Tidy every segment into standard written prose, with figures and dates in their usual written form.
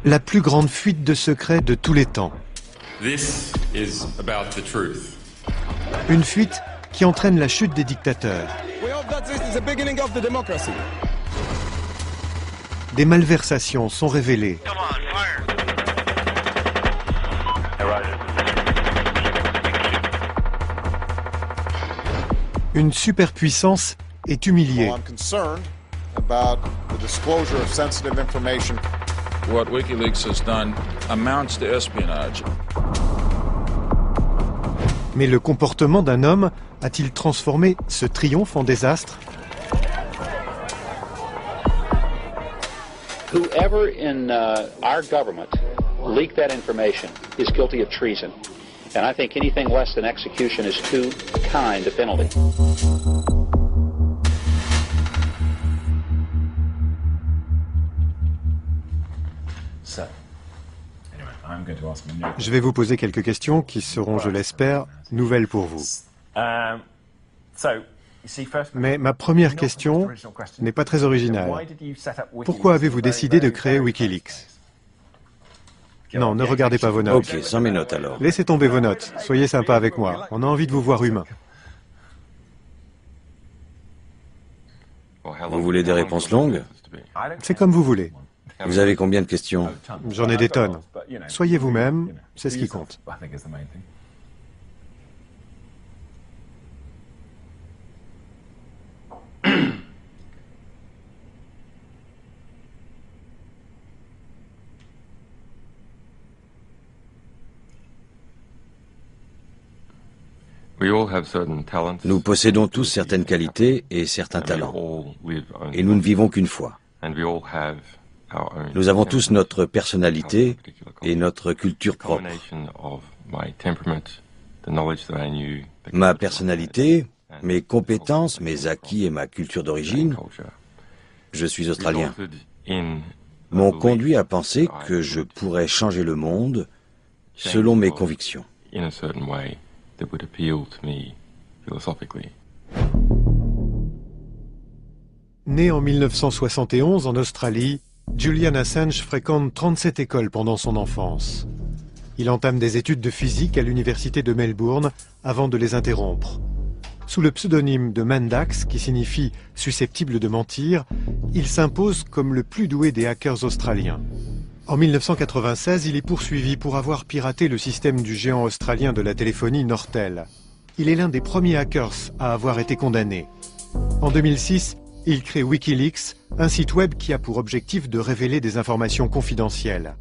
La plus grande fuite de secrets de tous les temps. This is about the truth. Une fuite qui entraîne la chute des dictateurs. Des malversations sont révélées. Une superpuissance est humiliée. What WikiLeaks has done amounts to espionage. Mais le comportement d'un homme a-t-il transformé ce triomphe en désastre? Whoever in our government leaked that information is guilty of treason. And I think anything less than execution is too kind a penalty. Je vais vous poser quelques questions qui seront, je l'espère, nouvelles pour vous. Mais ma première question n'est pas très originale. Pourquoi avez-vous décidé de créer Wikileaks? Non, ne regardez pas vos notes. Ok, sans mes notes alors. Laissez tomber vos notes. Soyez sympa avec moi. On a envie de vous voir humain. Vous voulez des réponses longues? C'est comme vous voulez. Vous avez combien de questions? J'en ai des tonnes. Soyez vous-même, c'est ce qui compte. Nous possédons tous certaines qualités et certains talents. Et nous ne vivons qu'une fois. Nous avons tous notre personnalité et notre culture propre. Ma personnalité, mes compétences, mes acquis et ma culture d'origine, je suis australien, m'ont conduit à penser que je pourrais changer le monde selon mes convictions. Né en 1971 en Australie, Julian Assange fréquente 37 écoles pendant son enfance. Il entame des études de physique à l'université de Melbourne avant de les interrompre. Sous le pseudonyme de Mendax, qui signifie « susceptible de mentir », il s'impose comme le plus doué des hackers australiens. En 1996, il est poursuivi pour avoir piraté le système du géant australien de la téléphonie Nortel. Il est l'un des premiers hackers à avoir été condamné. En 2006, il crée Wikileaks, un site web qui a pour objectif de révéler des informations confidentielles.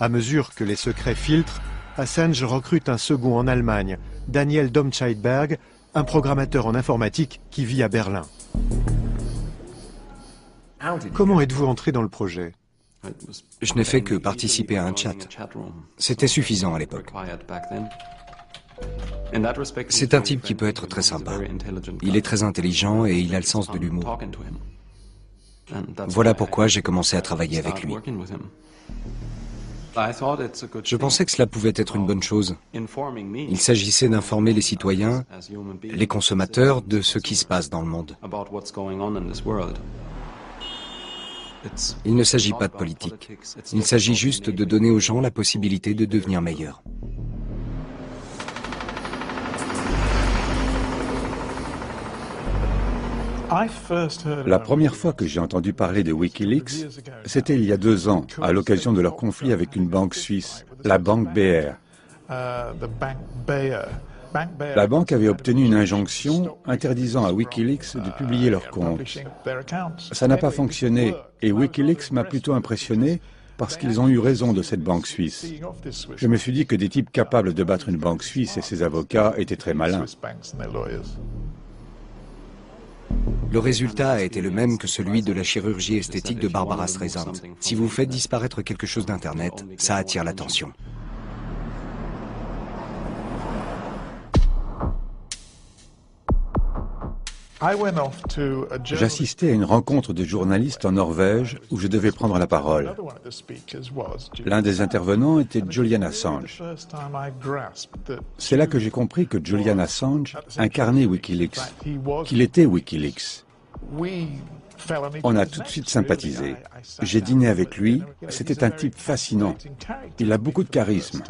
À mesure que les secrets filtrent, Assange recrute un second en Allemagne, Daniel Domscheidberg, un programmateur en informatique qui vit à Berlin. Comment êtes-vous entré dans le projet? Je n'ai fait que participer à un chat. C'était suffisant à l'époque. C'est un type qui peut être très sympa. Il est très intelligent et il a le sens de l'humour. Voilà pourquoi j'ai commencé à travailler avec lui. Je pensais que cela pouvait être une bonne chose. Il s'agissait d'informer les citoyens, les consommateurs, de ce qui se passe dans le monde. Il ne s'agit pas de politique. Il s'agit juste de donner aux gens la possibilité de devenir meilleurs. La première fois que j'ai entendu parler de Wikileaks, c'était il y a 2 ans, à l'occasion de leur conflit avec une banque suisse, la banque Bayer. La banque avait obtenu une injonction interdisant à Wikileaks de publier leurs comptes. Ça n'a pas fonctionné et Wikileaks m'a plutôt impressionné parce qu'ils ont eu raison de cette banque suisse. Je me suis dit que des types capables de battre une banque suisse et ses avocats étaient très malins. Le résultat a été le même que celui de la chirurgie esthétique de Barbara Streisand. Si vous faites disparaître quelque chose d'Internet, ça attire l'attention. J'assistais à une rencontre de journalistes en Norvège où je devais prendre la parole. L'un des intervenants était Julian Assange. C'est là que j'ai compris que Julian Assange incarnait Wikileaks, qu'il était Wikileaks. On a tout de suite sympathisé. J'ai dîné avec lui, c'était un type fascinant. Il a beaucoup de charisme.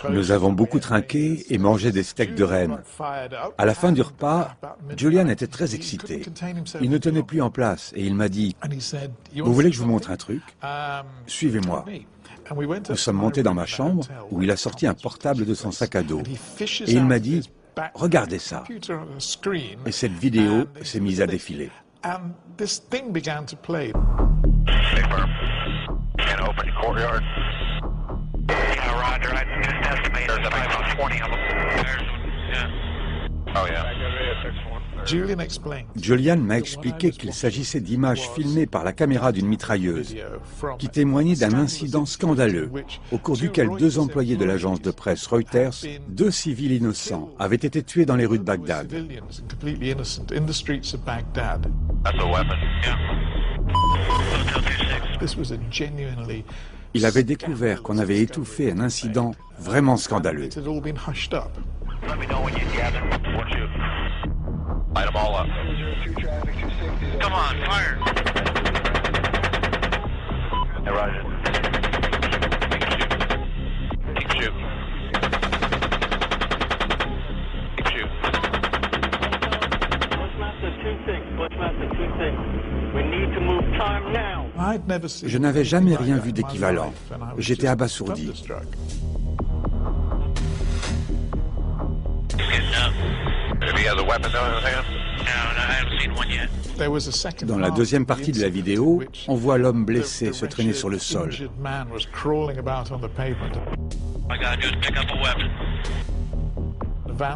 Nous avons beaucoup trinqué et mangé des steaks de renne. À la fin du repas, Julian était très excité. Il ne tenait plus en place et il m'a dit « Vous voulez que je vous montre un truc? Suivez-moi ». Nous sommes montés dans ma chambre où il a sorti un portable de son sac à dos. Et il m'a dit « Regardez ça ». Et cette vidéo s'est mise à défiler. Julian m'a expliqué qu'il s'agissait d'images filmées par la caméra d'une mitrailleuse qui témoignaient d'un incident scandaleux au cours duquel 2 employés de l'agence de presse Reuters, 2 civils innocents, avaient été tués dans les rues de Bagdad. Il avait découvert qu'on avait étouffé un incident vraiment scandaleux. Light them all up. Come on, fire! Hey, Roger. Keep shooting. Keep shooting. Bushmaster 2-6. We need to move time now. Je n'avais jamais rien vu d'équivalent. J'étais abasourdi. Dans la deuxième partie de la vidéo, on voit l'homme blessé se traîner sur le sol.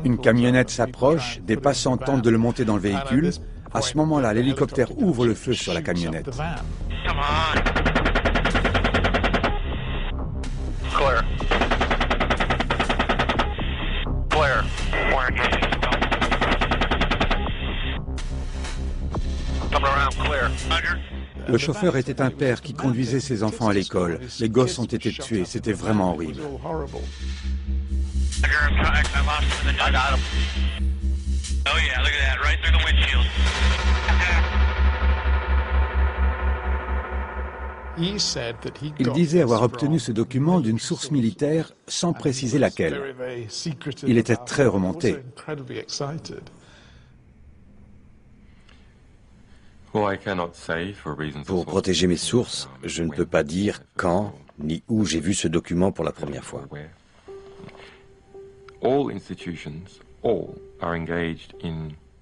Une camionnette s'approche, des passants tentent de le monter dans le véhicule. À ce moment-là, l'hélicoptère ouvre le feu sur la camionnette. Le chauffeur était un père qui conduisait ses enfants à l'école. Les gosses ont été tués, c'était vraiment horrible. Il disait avoir obtenu ce document d'une source militaire sans préciser laquelle. Il était très remonté. Pour protéger mes sources, je ne peux pas dire quand ni où j'ai vu ce document pour la première fois.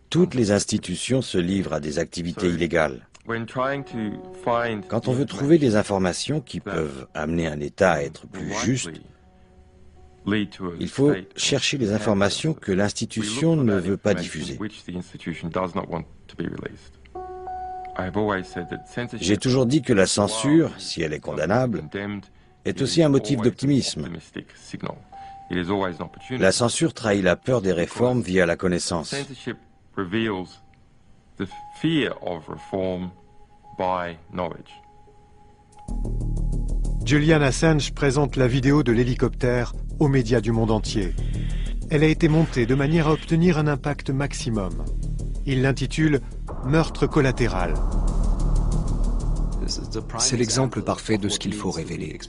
Toutes les institutions se livrent à des activités illégales. Quand on veut trouver des informations qui peuvent amener un État à être plus juste, il faut chercher les informations que l'institution ne veut pas diffuser. J'ai toujours dit que la censure, si elle est condamnable, est aussi un motif d'optimisme. La censure trahit la peur des réformes via la connaissance. Julian Assange présente la vidéo de l'hélicoptère aux médias du monde entier. Elle a été montée de manière à obtenir un impact maximum. Il l'intitule « Meurtre collatéral ». C'est l'exemple parfait de ce qu'il faut révéler.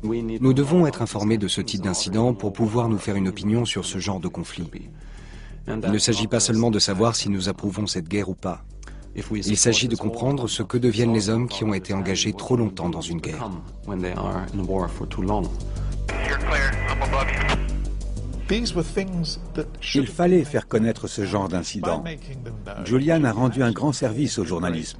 Nous devons être informés de ce type d'incident pour pouvoir nous faire une opinion sur ce genre de conflit. Il ne s'agit pas seulement de savoir si nous approuvons cette guerre ou pas. Il s'agit de comprendre ce que deviennent les hommes qui ont été engagés trop longtemps dans une guerre. Il fallait faire connaître ce genre d'incident. Julian a rendu un grand service au journalisme.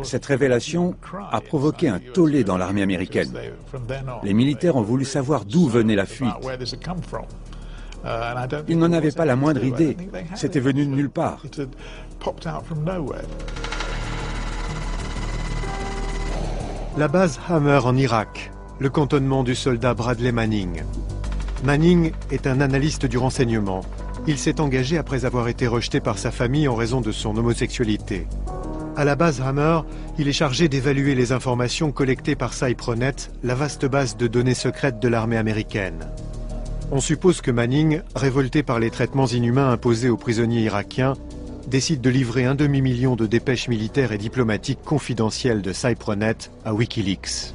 Cette révélation a provoqué un tollé dans l'armée américaine. Les militaires ont voulu savoir d'où venait la fuite. Ils n'en avaient pas la moindre idée. C'était venu de nulle part. La base Hammer en Irak, le cantonnement du soldat Bradley Manning. Manning est un analyste du renseignement. Il s'est engagé après avoir été rejeté par sa famille en raison de son homosexualité. À la base Hammer, il est chargé d'évaluer les informations collectées par Cypronet, la vaste base de données secrètes de l'armée américaine. On suppose que Manning, révolté par les traitements inhumains imposés aux prisonniers irakiens, décide de livrer 1 demi-million de dépêches militaires et diplomatiques confidentielles de Cypronet à Wikileaks.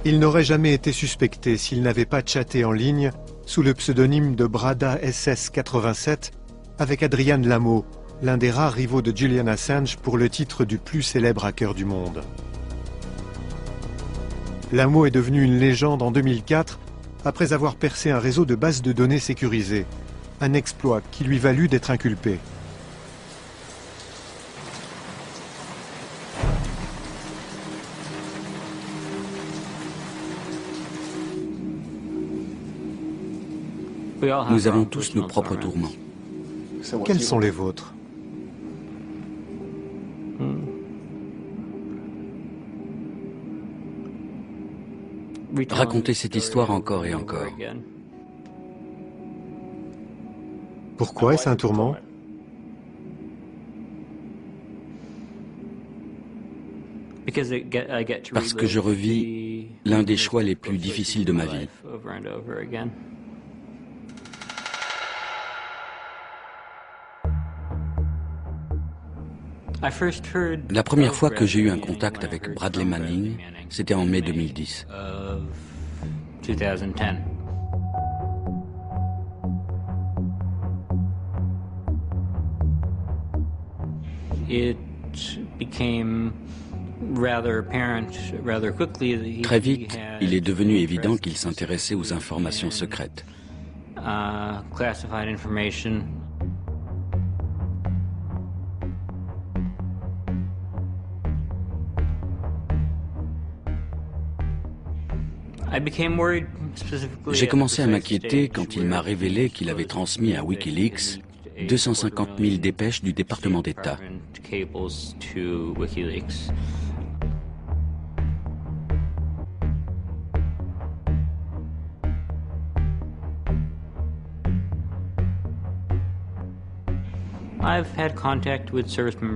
Il n'aurait jamais été suspecté s'il n'avait pas chatté en ligne sous le pseudonyme de Brada SS87 avec Adrian Lamo, l'un des rares rivaux de Julian Assange pour le titre du plus célèbre hacker du monde. Lamo est devenu une légende en 2004 après avoir percé un réseau de bases de données sécurisées, un exploit qui lui valut d'être inculpé. Nous avons tous nos propres tourments. Quels sont les vôtres? Raconter cette histoire encore et encore. Pourquoi est-ce un tourment? Parce que je revis l'un des choix les plus difficiles de ma vie. La première fois que j'ai eu un contact avec Bradley Manning, c'était en mai 2010. Très vite, il est devenu évident qu'il s'intéressait aux informations secrètes. J'ai commencé à m'inquiéter quand il m'a révélé qu'il avait transmis à Wikileaks 250 000 dépêches du département d'État.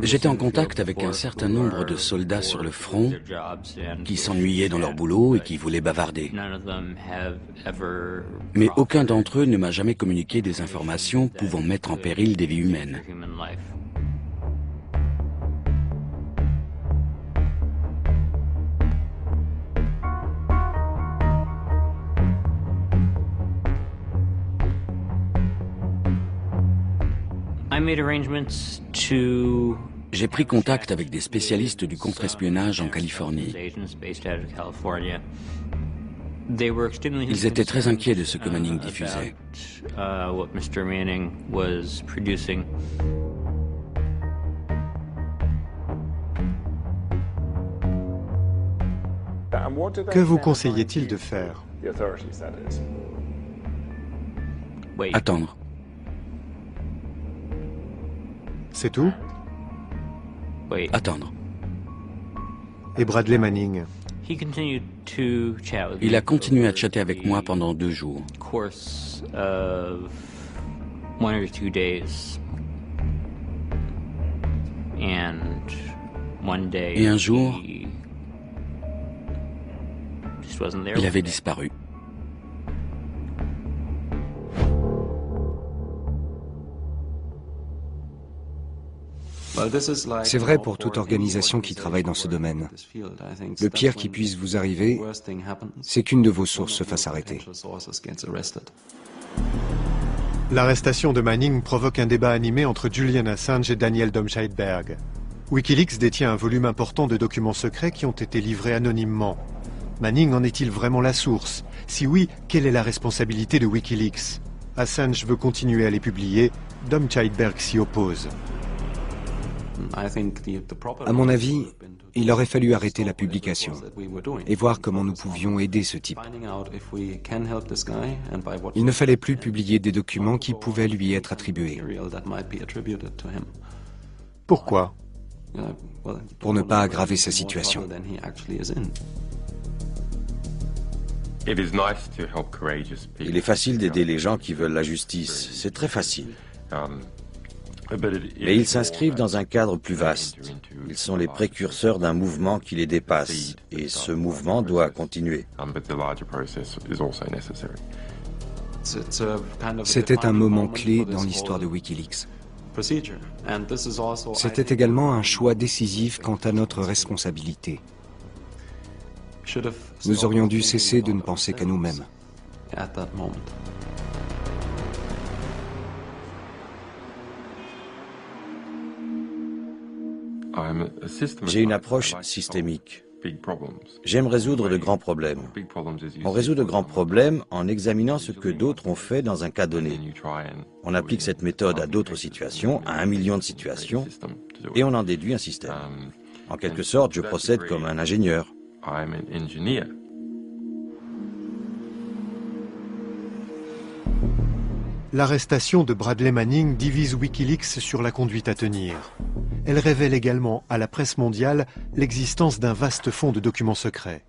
J'étais en contact avec un certain nombre de soldats sur le front qui s'ennuyaient dans leur boulot et qui voulaient bavarder. Mais aucun d'entre eux ne m'a jamais communiqué des informations pouvant mettre en péril des vies humaines. J'ai pris contact avec des spécialistes du contre-espionnage en Californie. Ils étaient très inquiets de ce que Manning diffusait. Que vous conseillait-il de faire? Attendre. C'est tout? Attendre. Et Bradley Manning? Il a continué à chatter avec moi pendant 2 jours. Et un jour, il avait disparu. C'est vrai pour toute organisation qui travaille dans ce domaine. Le pire qui puisse vous arriver, c'est qu'une de vos sources se fasse arrêter. L'arrestation de Manning provoque un débat animé entre Julian Assange et Daniel Domscheit-Berg. Wikileaks détient un volume important de documents secrets qui ont été livrés anonymement. Manning en est-il vraiment la source? Si oui, quelle est la responsabilité de Wikileaks? Assange veut continuer à les publier, Domscheit-Berg s'y oppose. À mon avis, il aurait fallu arrêter la publication et voir comment nous pouvions aider ce type. Il ne fallait plus publier des documents qui pouvaient lui être attribués. Pourquoi? Pour ne pas aggraver sa situation. Il est facile d'aider les gens qui veulent la justice. C'est très facile. Mais ils s'inscrivent dans un cadre plus vaste. Ils sont les précurseurs d'un mouvement qui les dépasse, et ce mouvement doit continuer. C'était un moment clé dans l'histoire de Wikileaks. C'était également un choix décisif quant à notre responsabilité. Nous aurions dû cesser de ne penser qu'à nous-mêmes. J'ai une approche systémique. J'aime résoudre de grands problèmes. On résout de grands problèmes en examinant ce que d'autres ont fait dans un cas donné. On applique cette méthode à d'autres situations, à 1 million de situations, et on en déduit un système. En quelque sorte, je procède comme un ingénieur. L'arrestation de Bradley Manning divise Wikileaks sur la conduite à tenir. Elle révèle également à la presse mondiale l'existence d'un vaste fonds de documents secrets.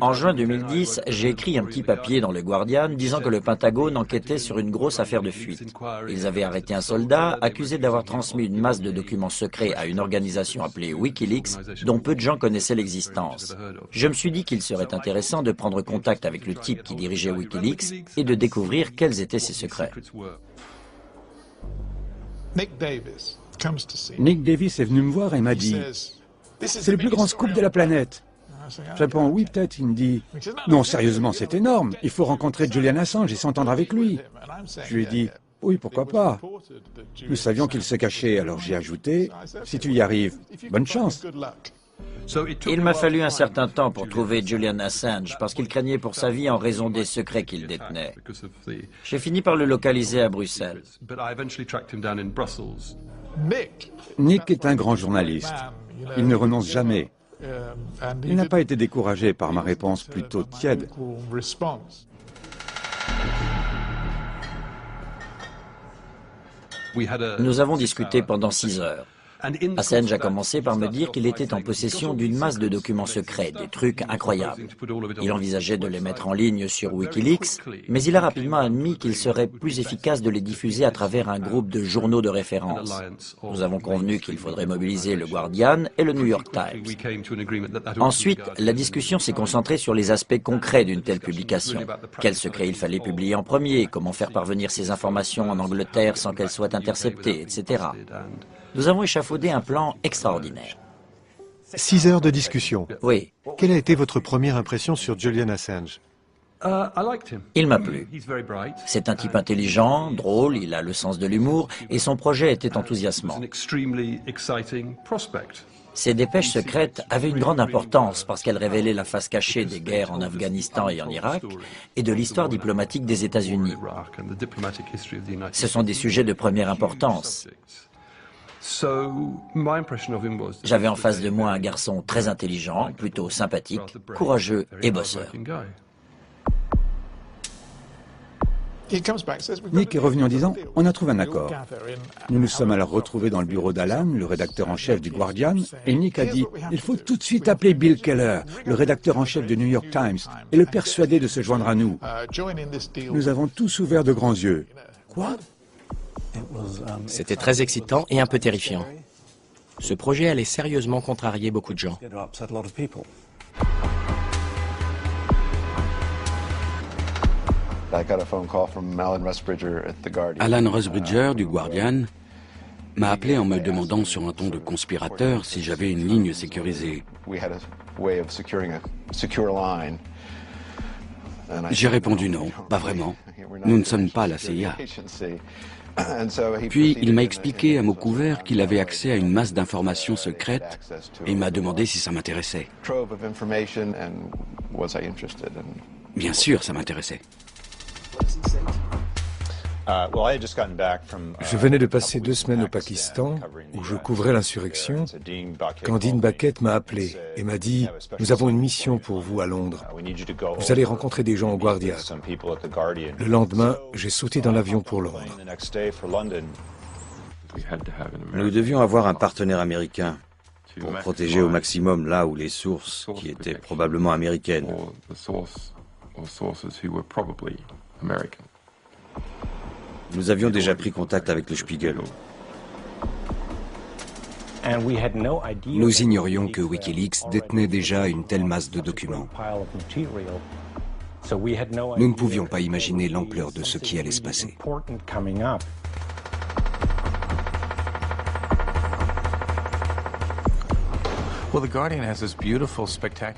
En juin 2010, j'ai écrit un petit papier dans le Guardian disant que le Pentagone enquêtait sur une grosse affaire de fuite. Ils avaient arrêté un soldat accusé d'avoir transmis une masse de documents secrets à une organisation appelée Wikileaks, dont peu de gens connaissaient l'existence. Je me suis dit qu'il serait intéressant de prendre contact avec le type qui dirigeait Wikileaks et de découvrir quels étaient ses secrets. Nick Davis est venu me voir et m'a dit « C'est le plus grand scoop de la planète ». Je réponds « Oui, peut-être ». Il me dit « Non, sérieusement, c'est énorme. Il faut rencontrer Julian Assange et s'entendre avec lui ». Je lui ai dit « Oui, pourquoi pas ». Nous savions qu'il se cachait, alors j'ai ajouté « Si tu y arrives, bonne chance ». Il m'a fallu un certain temps pour trouver Julian Assange parce qu'il craignait pour sa vie en raison des secrets qu'il détenait. J'ai fini par le localiser à Bruxelles. Nick est un grand journaliste. Il ne renonce jamais. Il n'a pas été découragé par ma réponse plutôt tiède. Nous avons discuté pendant 6 heures. Assange a commencé par me dire qu'il était en possession d'une masse de documents secrets, des trucs incroyables. Il envisageait de les mettre en ligne sur Wikileaks, mais il a rapidement admis qu'il serait plus efficace de les diffuser à travers un groupe de journaux de référence. Nous avons convenu qu'il faudrait mobiliser le Guardian et le New York Times. Ensuite, la discussion s'est concentrée sur les aspects concrets d'une telle publication. Quels secrets il fallait publier en premier, comment faire parvenir ces informations en Angleterre sans qu'elles soient interceptées, etc. Nous avons échafaudé un plan extraordinaire. 6 heures de discussion. Oui. Quelle a été votre première impression sur Julian Assange? Il m'a plu. C'est un type intelligent, drôle, il a le sens de l'humour et son projet était enthousiasmant. Ces dépêches secrètes avaient une grande importance parce qu'elles révélaient la face cachée des guerres en Afghanistan et en Irak et de l'histoire diplomatique des États-Unis. Ce sont des sujets de première importance. J'avais en face de moi un garçon très intelligent, plutôt sympathique, courageux et bosseur. Nick est revenu en disant « On a trouvé un accord ». Nous nous sommes alors retrouvés dans le bureau d'Alan, le rédacteur en chef du Guardian, et Nick a dit « Il faut tout de suite appeler Bill Keller, le rédacteur en chef du New York Times, et le persuader de se joindre à nous ». Nous avons tous ouvert de grands yeux. Quoi ? C'était très excitant et un peu terrifiant. Ce projet allait sérieusement contrarier beaucoup de gens. Alan Rusbridger du Guardian m'a appelé en me demandant sur un ton de conspirateur si j'avais une ligne sécurisée. J'ai répondu non, pas vraiment. Nous ne sommes pas la CIA. Puis il m'a expliqué à mots couverts qu'il avait accès à une masse d'informations secrètes et il m'a demandé si ça m'intéressait. Bien sûr, ça m'intéressait. Je venais de passer 2 semaines au Pakistan, où je couvrais l'insurrection, quand Dean Baquet m'a appelé et m'a dit « Nous avons une mission pour vous à Londres. Vous allez rencontrer des gens au Guardian. » Le lendemain, j'ai sauté dans l'avion pour Londres. Nous devions avoir un partenaire américain pour protéger au maximum là où les sources, qui étaient probablement américaines. Nous avions déjà pris contact avec le Spiegel. Nous ignorions que Wikileaks détenait déjà une telle masse de documents. Nous ne pouvions pas imaginer l'ampleur de ce qui allait se passer.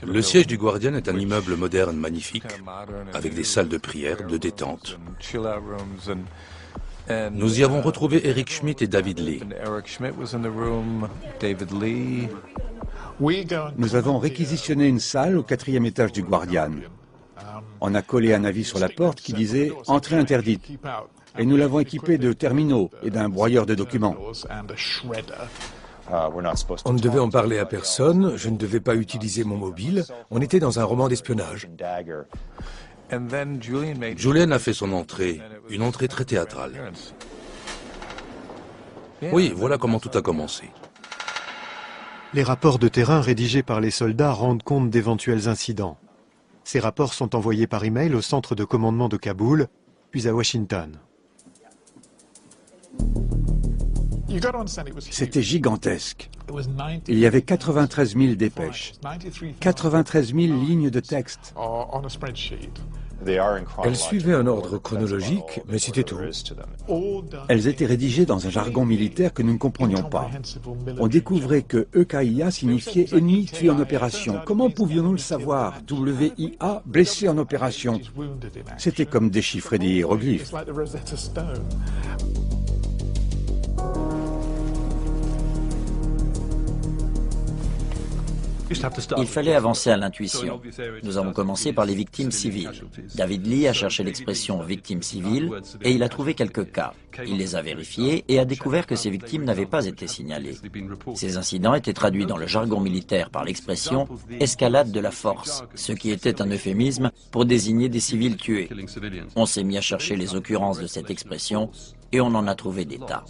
Le siège du Guardian est un immeuble moderne magnifique, avec des salles de prière, de détente. Nous y avons retrouvé Eric Schmidt et David Lee. Nous avons réquisitionné une salle au 4e étage du Guardian. On a collé un avis sur la porte qui disait « Entrée interdite ». Et nous l'avons équipé de terminaux et d'un broyeur de documents. On ne devait en parler à personne, je ne devais pas utiliser mon mobile, on était dans un roman d'espionnage. Julian a fait son entrée, une entrée très théâtrale. Oui, voilà comment tout a commencé. Les rapports de terrain rédigés par les soldats rendent compte d'éventuels incidents. Ces rapports sont envoyés par email au centre de commandement de Kaboul, puis à Washington. C'était gigantesque. Il y avait 93 000 dépêches, 93 000 lignes de texte. Elles suivaient un ordre chronologique, mais c'était tout. Elles étaient rédigées dans un jargon militaire que nous ne comprenions pas. On découvrait que EKIA signifiait ennemi tué en opération. Comment pouvions-nous le savoir? WIA, blessé en opération. C'était comme déchiffrer des hiéroglyphes. Il fallait avancer à l'intuition. Nous avons commencé par les victimes civiles. David Lee a cherché l'expression « victime civile » et il a trouvé quelques cas. Il les a vérifiés et a découvert que ces victimes n'avaient pas été signalées. Ces incidents étaient traduits dans le jargon militaire par l'expression « escalade de la force », ce qui était un euphémisme pour désigner des civils tués. On s'est mis à chercher les occurrences de cette expression et on en a trouvé des tas.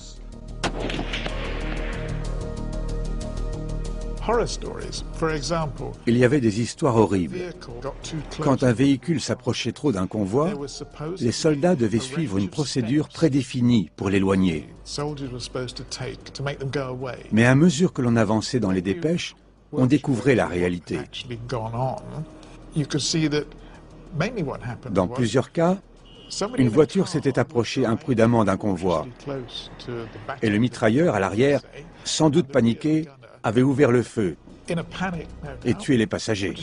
Il y avait des histoires horribles. Quand un véhicule s'approchait trop d'un convoi, les soldats devaient suivre une procédure prédéfinie pour l'éloigner. Mais à mesure que l'on avançait dans les dépêches, on découvrait la réalité. Dans plusieurs cas, une voiture s'était approchée imprudemment d'un convoi et le mitrailleur à l'arrière, sans doute paniqué, avait ouvert le feu et tué les passagers.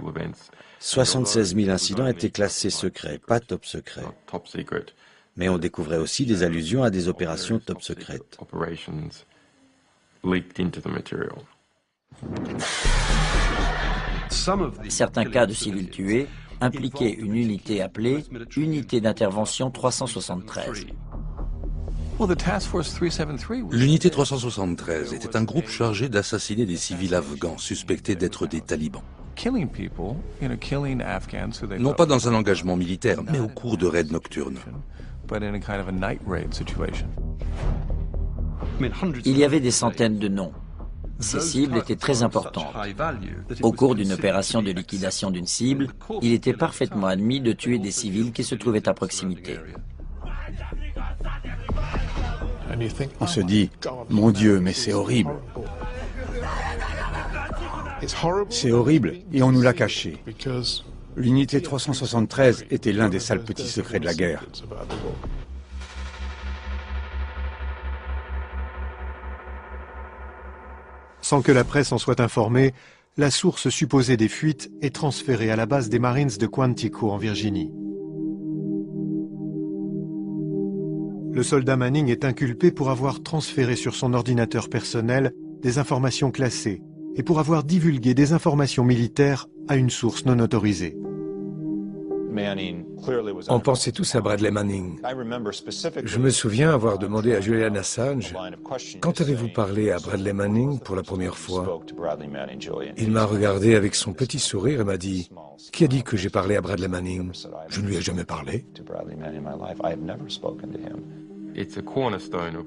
Over 76 000 incidents étaient classés secrets, pas top secret. Mais on découvrait aussi des allusions à des opérations top secrètes. Certains cas de civils tués impliquaient une unité appelée Unité d'intervention 373. L'unité 373 était un groupe chargé d'assassiner des civils afghans suspectés d'être des talibans. Non pas dans un engagement militaire, mais au cours de raids nocturnes. Il y avait des centaines de noms. Ces cibles étaient très importantes. Au cours d'une opération de liquidation d'une cible, il était parfaitement admis de tuer des civils qui se trouvaient à proximité. On se dit, mon Dieu, mais c'est horrible. C'est horrible et on nous l'a caché. L'unité 373 était l'un des sales petits secrets de la guerre. Sans que la presse en soit informée, la source supposée des fuites est transférée à la base des Marines de Quantico en Virginie. Le soldat Manning est inculpé pour avoir transféré sur son ordinateur personnel des informations classées et pour avoir divulgué des informations militaires à une source non autorisée. On pensait tous à Bradley Manning. Je me souviens avoir demandé à Julian Assange « Quand avez-vous parlé à Bradley Manning pour la première fois ?» Il m'a regardé avec son petit sourire et m'a dit « Qui a dit que j'ai parlé à Bradley Manning? Je ne lui ai jamais parlé. »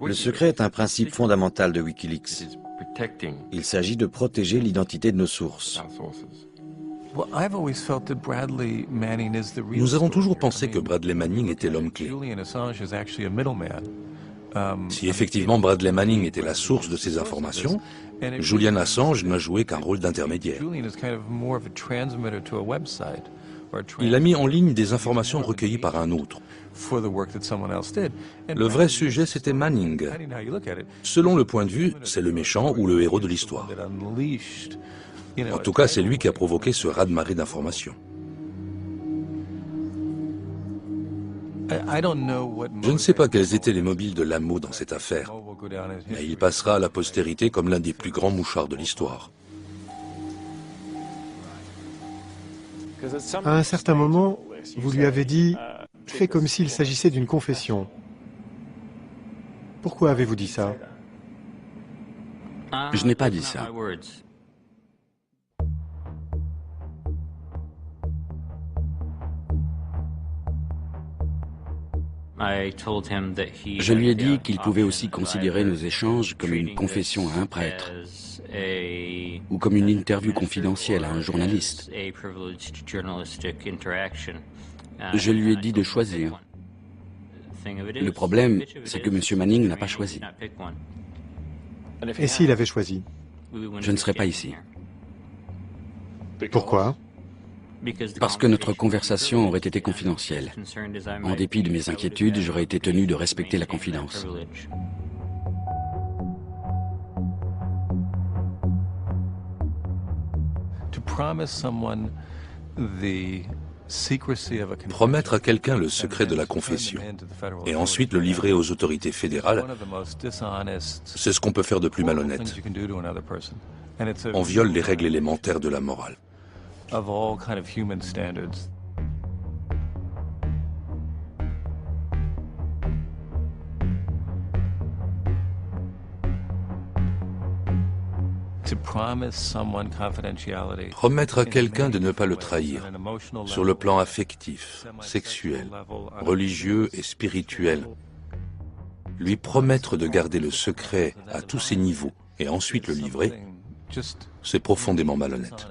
Le secret est un principe fondamental de Wikileaks. Il s'agit de protéger l'identité de nos sources. Nous avons toujours pensé que Bradley Manning était l'homme clé. Si effectivement Bradley Manning était la source de ces informations, Julian Assange n'a joué qu'un rôle d'intermédiaire. Il a mis en ligne des informations recueillies par un autre. Le vrai sujet, c'était Manning. Selon le point de vue, c'est le méchant ou le héros de l'histoire. En tout cas, c'est lui qui a provoqué ce raz-de-marée d'informations. Je ne sais pas quels étaient les mobiles de Lamo dans cette affaire, mais il passera à la postérité comme l'un des plus grands mouchards de l'histoire. À un certain moment, vous lui avez dit « Fais comme s'il s'agissait d'une confession ». Pourquoi avez-vous dit ça? Je n'ai pas dit ça. Je lui ai dit qu'il pouvait aussi considérer nos échanges comme une confession à un prêtre ou comme une interview confidentielle à un journaliste. Je lui ai dit de choisir. Le problème, c'est que M. Manning n'a pas choisi. Et s'il avait choisi? Je ne serais pas ici. Pourquoi? Parce que notre conversation aurait été confidentielle. En dépit de mes inquiétudes, j'aurais été tenu de respecter la confidence. Promettre à quelqu'un le secret de la confession et ensuite le livrer aux autorités fédérales, c'est ce qu'on peut faire de plus malhonnête. On viole les règles élémentaires de la morale. Promettre à quelqu'un de ne pas le trahir, sur le plan affectif, sexuel, religieux et spirituel. Lui promettre de garder le secret à tous ses niveaux et ensuite le livrer, c'est profondément malhonnête.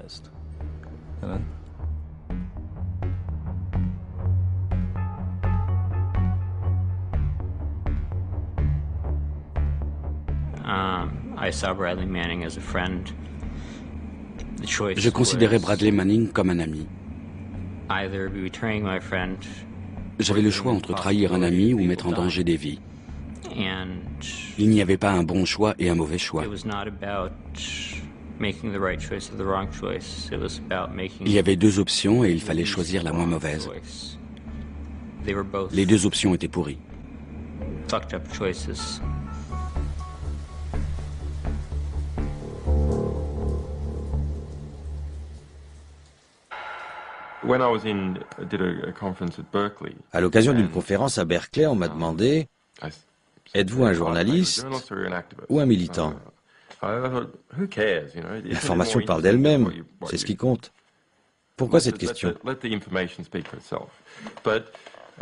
Je considérais Bradley Manning comme un ami. J'avais le choix entre trahir un ami ou mettre en danger des vies. Il n'y avait pas un bon choix et un mauvais choix. Il y avait deux options et il fallait choisir la moins mauvaise. Les deux options étaient pourries. À l'occasion d'une conférence à Berkeley, on m'a demandé « Êtes-vous un journaliste ou un militant ?» L'information parle d'elle-même, c'est ce qui compte. Pourquoi cette question?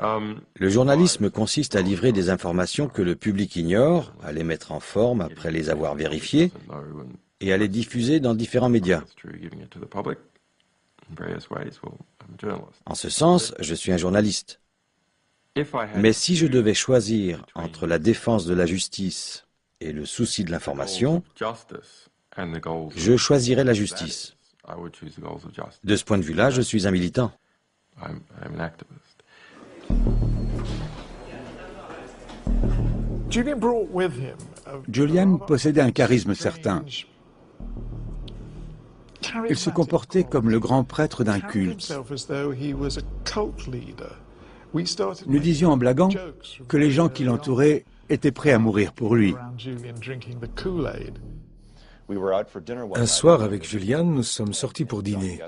Le journalisme consiste à livrer des informations que le public ignore, à les mettre en forme après les avoir vérifiées et à les diffuser dans différents médias. En ce sens, je suis un journaliste. Mais si je devais choisir entre la défense de la justice et le souci de l'information, je choisirais la justice. De ce point de vue-là, je suis un militant. Julian possédait un charisme certain. Il se comportait comme le grand prêtre d'un culte. Nous disions en blaguant que les gens qui l'entouraient étaient prêts à mourir pour lui. Un soir, avec Julian, nous sommes sortis pour dîner.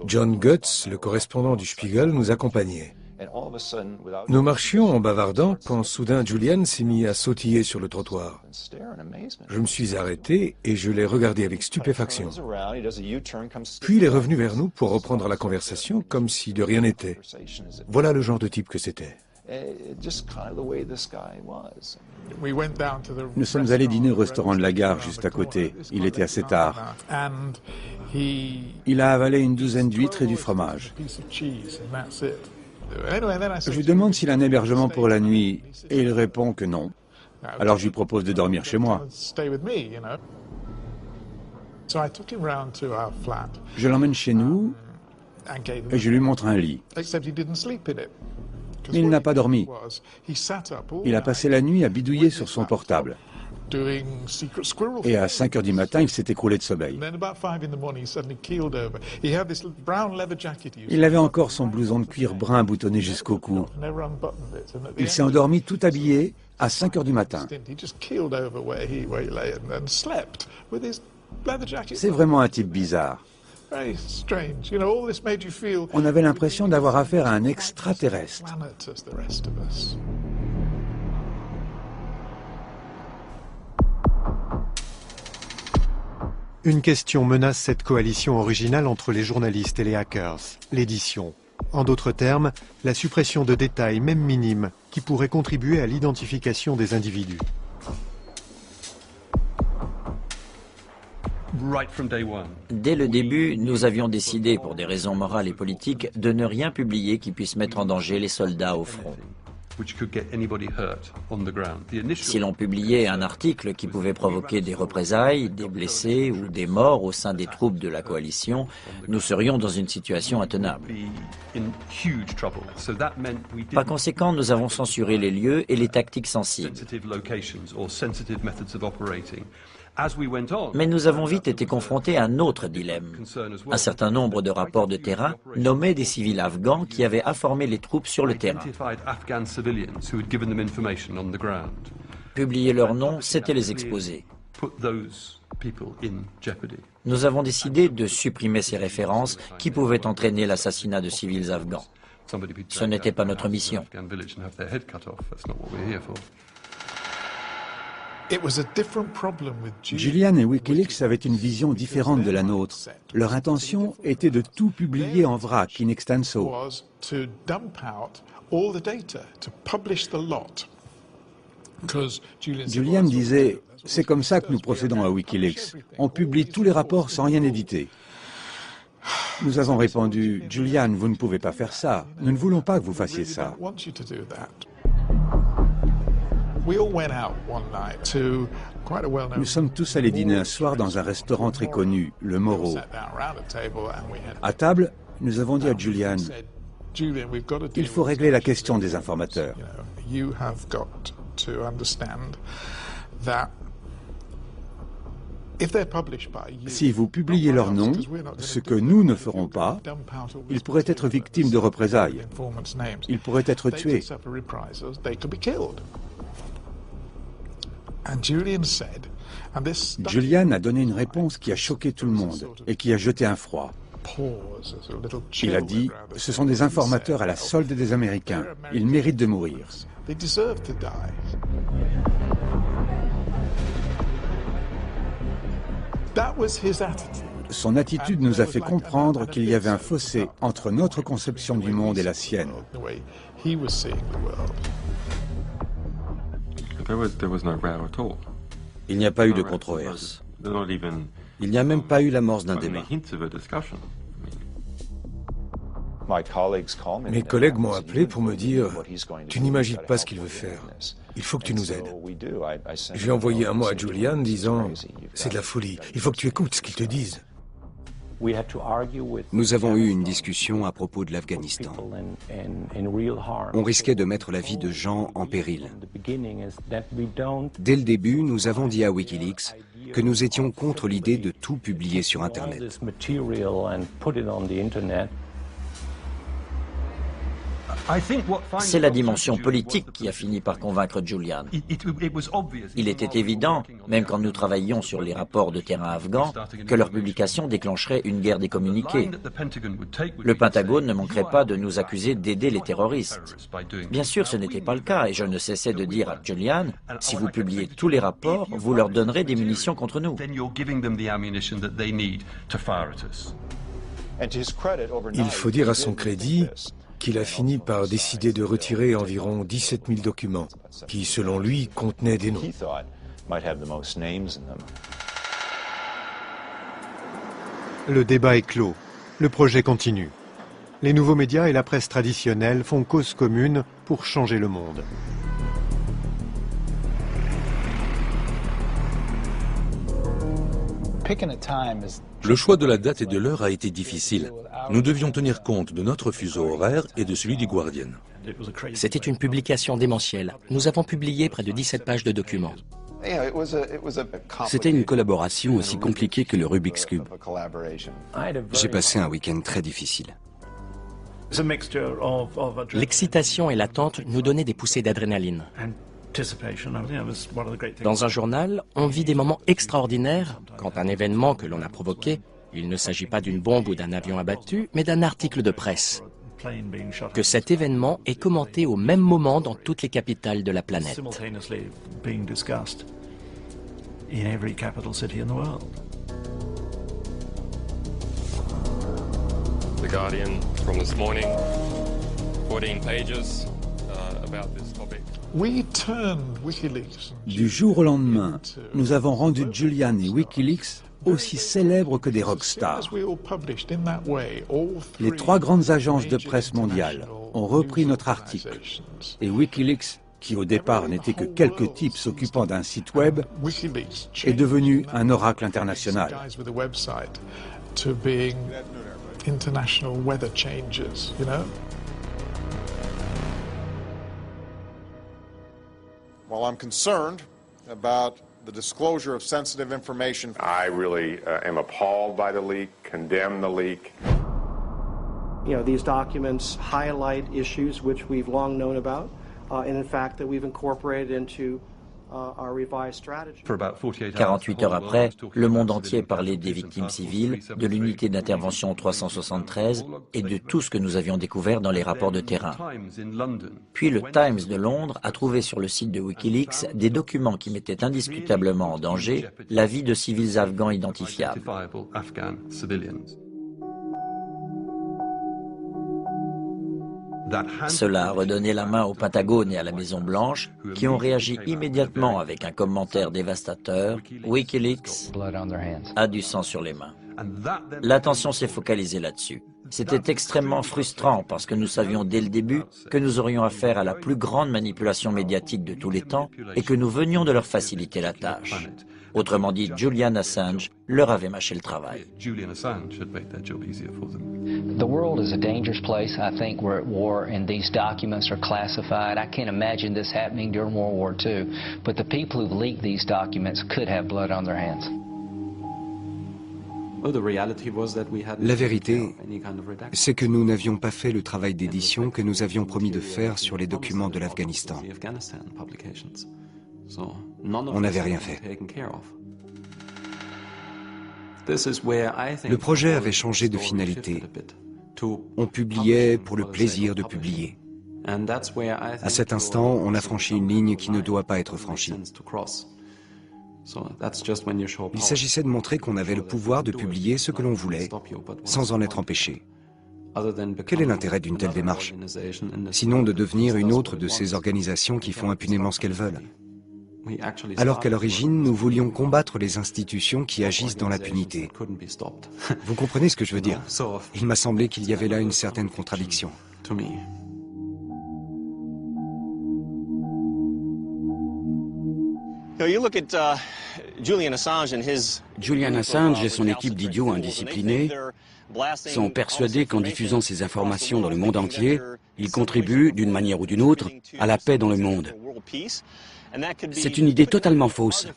John Gutz, le correspondant du Spiegel, nous accompagnait. Nous marchions en bavardant quand soudain Julian s'est mis à sautiller sur le trottoir. Je me suis arrêté et je l'ai regardé avec stupéfaction. Puis il est revenu vers nous pour reprendre la conversation comme si de rien n'était. Voilà le genre de type que c'était. Nous sommes allés dîner au restaurant de la gare juste à côté. Il était assez tard. Il a avalé une douzaine d'huîtres et du fromage. Je lui demande s'il a un hébergement pour la nuit et il répond que non. Alors je lui propose de dormir chez moi. Je l'emmène chez nous et je lui montre un lit. Mais il n'a pas dormi. Il a passé la nuit à bidouiller sur son portable. Et à 5 heures du matin, il s'est écroulé de sommeil. Il avait encore son blouson de cuir brun boutonné jusqu'au cou. Il s'est endormi tout habillé à 5 heures du matin. C'est vraiment un type bizarre. On avait l'impression d'avoir affaire à un extraterrestre. Une question menace cette coalition originale entre les journalistes et les hackers, l'édition. En d'autres termes, la suppression de détails, même minimes, qui pourraient contribuer à l'identification des individus. Dès le début, nous avions décidé, pour des raisons morales et politiques, de ne rien publier qui puisse mettre en danger les soldats au front. Si l'on publiait un article qui pouvait provoquer des représailles, des blessés ou des morts au sein des troupes de la coalition, nous serions dans une situation intenable. Par conséquent, nous avons censuré les lieux et les tactiques sensibles. Mais nous avons vite été confrontés à un autre dilemme. Un certain nombre de rapports de terrain nommaient des civils afghans qui avaient informé les troupes sur le terrain. Publier leurs noms, c'était les exposer. Nous avons décidé de supprimer ces références qui pouvaient entraîner l'assassinat de civils afghans. Ce n'était pas notre mission. Julian et Wikileaks avaient une vision différente de la nôtre. Leur intention était de tout publier en vrac, in extenso. Julian disait, c'est comme ça que nous procédons à Wikileaks. On publie tous les rapports sans rien éditer. Nous avons répondu, Julian, vous ne pouvez pas faire ça. Nous ne voulons pas que vous fassiez ça. Nous sommes tous allés dîner un soir dans un restaurant très connu, le Moro. À table, nous avons dit à Julian, il faut régler la question des informateurs. Si vous publiez leur nom, ce que nous ne ferons pas, ils pourraient être victimes de représailles. Ils pourraient être tués. Julian a donné une réponse qui a choqué tout le monde et qui a jeté un froid. Il a dit, ce sont des informateurs à la solde des Américains. Ils méritent de mourir. Son attitude nous a fait comprendre qu'il y avait un fossé entre notre conception du monde et la sienne. Il n'y a pas eu de controverse. Il n'y a même pas eu l'amorce d'un débat. Mes collègues m'ont appelé pour me dire « Tu n'imagines pas ce qu'il veut faire. Il faut que tu nous aides. » J'ai envoyé un mot à Julian disant « C'est de la folie. Il faut que tu écoutes ce qu'ils te disent. » Nous avons eu une discussion à propos de l'Afghanistan. On risquait de mettre la vie de gens en péril. Dès le début, nous avons dit à Wikileaks que nous étions contre l'idée de tout publier sur Internet. C'est la dimension politique qui a fini par convaincre Julian. Il était évident, même quand nous travaillions sur les rapports de terrain afghans, que leur publication déclencherait une guerre des communiqués. Le Pentagone ne manquerait pas de nous accuser d'aider les terroristes. Bien sûr, ce n'était pas le cas, et je ne cessais de dire à Julian, si vous publiez tous les rapports, vous leur donnerez des munitions contre nous. Il faut dire à son crédit qu'il a fini par décider de retirer environ 17 000 documents, qui, selon lui, contenaient des noms. Le débat est clos. Le projet continue. Les nouveaux médias et la presse traditionnelle font cause commune pour changer le monde. Le choix de la date et de l'heure a été difficile. Nous devions tenir compte de notre fuseau horaire et de celui du Guardian. C'était une publication démentielle. Nous avons publié près de 17 pages de documents. C'était une collaboration aussi compliquée que le Rubik's Cube. J'ai passé un week-end très difficile. L'excitation et l'attente nous donnaient des poussées d'adrénaline. Dans un journal, on vit des moments extraordinaires quand un événement que l'on a provoqué, il ne s'agit pas d'une bombe ou d'un avion abattu, mais d'un article de presse. Que cet événement est commenté au même moment dans toutes les capitales de la planète. The Guardian from this morning, 14 pages about this topic. Du jour au lendemain, nous avons rendu Julian et Wikileaks aussi célèbres que des rockstars. Les 3 grandes agences de presse mondiales ont repris notre article. Et Wikileaks, qui au départ n'était que quelques types s'occupant d'un site web, est devenu un oracle international. International weather changes, you know? Well, I'm concerned about the disclosure of sensitive information. I really am appalled by the leak, condemn the leak. You know, these documents highlight issues which we've long known about, and in fact that we've incorporated into 48 heures après, le monde entier parlait des victimes civiles, de l'unité d'intervention 373 et de tout ce que nous avions découvert dans les rapports de terrain. Puis le Times de Londres a trouvé sur le site de Wikileaks des documents qui mettaient indiscutablement en danger la vie de civils afghans identifiables. Cela a redonné la main au Pentagone et à la Maison-Blanche, qui ont réagi immédiatement avec un commentaire dévastateur. Wikileaks a du sang sur les mains. L'attention s'est focalisée là-dessus. C'était extrêmement frustrant parce que nous savions dès le début que nous aurions affaire à la plus grande manipulation médiatique de tous les temps et que nous venions de leur faciliter la tâche. Autrement dit, Julian Assange leur avait mâché le travail. The world is a dangerous place. I think we're at war and these documents are classified. I can't imagine this happening during World War II, but the people who've leaked these documents could have blood on their hands. La vérité, c'est que nous n'avions pas fait le travail d'édition que nous avions promis de faire sur les documents de l'Afghanistan. On n'avait rien fait. Le projet avait changé de finalité. On publiait pour le plaisir de publier. À cet instant, on a franchi une ligne qui ne doit pas être franchie. Il s'agissait de montrer qu'on avait le pouvoir de publier ce que l'on voulait, sans en être empêché. Quel est l'intérêt d'une telle démarche? Sinon de devenir une autre de ces organisations qui font impunément ce qu'elles veulent. Alors qu'à l'origine, nous voulions combattre les institutions qui agissent dans l'impunité. Vous comprenez ce que je veux dire? Il m'a semblé qu'il y avait là une certaine contradiction. Julian Assange et son équipe d'idiots indisciplinés sont persuadés qu'en diffusant ces informations dans le monde entier, ils contribuent, d'une manière ou d'une autre, à la paix dans le monde. C'est une idée totalement fausse.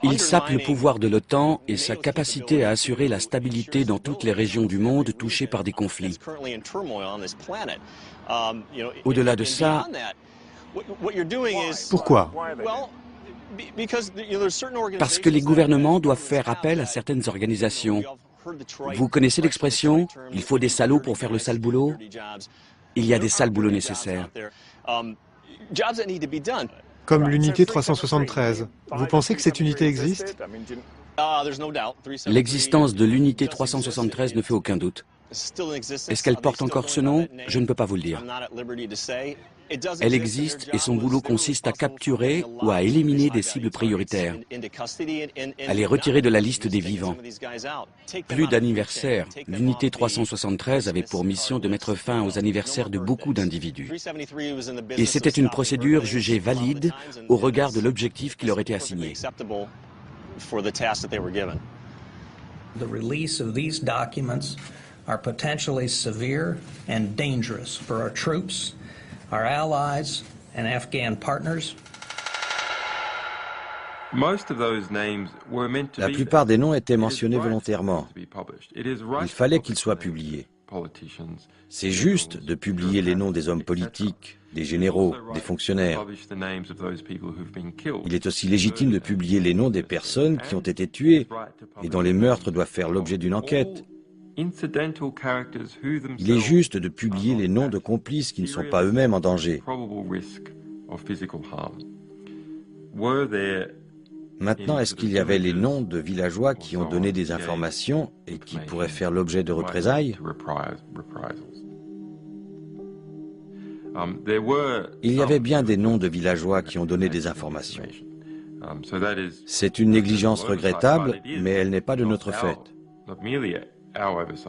Ils sapent le pouvoir de l'OTAN et sa capacité à assurer la stabilité dans toutes les régions du monde touchées par des conflits. Au-delà de ça, pourquoi? Parce que les gouvernements doivent faire appel à certaines organisations. Vous connaissez l'expression « il faut des salauds pour faire le sale boulot ». Il y a des sales boulots nécessaires. Comme l'unité 373. Vous pensez que cette unité existe? L'existence de l'unité 373 ne fait aucun doute. Est-ce qu'elle porte encore ce nom? Je ne peux pas vous le dire. Elle existe et son boulot consiste à capturer ou à éliminer des cibles prioritaires, à les retirer de la liste des vivants. Plus d'anniversaires. L'unité 373 avait pour mission de mettre fin aux anniversaires de beaucoup d'individus. Et c'était une procédure jugée valide au regard de l'objectif qui leur était assigné. The release of these documents are potentially severe and dangerous for our troops, our allies and Afghan partners. La plupart des noms étaient mentionnés volontairement. Il fallait qu'ils soient publiés. C'est juste de publier les noms des hommes politiques, des généraux, des fonctionnaires. Il est aussi légitime de publier les noms des personnes qui ont été tuées et dont les meurtres doivent faire l'objet d'une enquête. Il est juste de publier les noms de complices qui ne sont pas eux-mêmes en danger. Maintenant, est-ce qu'il y avait les noms de villageois qui ont donné des informations et qui pourraient faire l'objet de représailles? Il y avait bien des noms de villageois qui ont donné des informations. C'est une négligence regrettable, mais elle n'est pas de notre fait.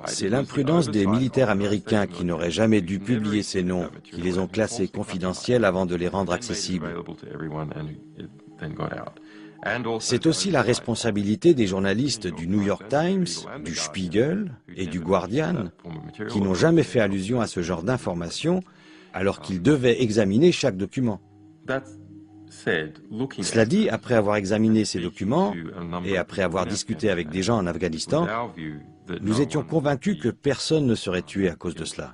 C'est l'imprudence des militaires américains qui n'auraient jamais dû publier ces noms, qui les ont classés confidentiels avant de les rendre accessibles. C'est aussi la responsabilité des journalistes du New York Times, du Spiegel et du Guardian, qui n'ont jamais fait allusion à ce genre d'informations, alors qu'ils devaient examiner chaque document. Cela dit, après avoir examiné ces documents et après avoir discuté avec des gens en Afghanistan, nous étions convaincus que personne ne serait tué à cause de cela.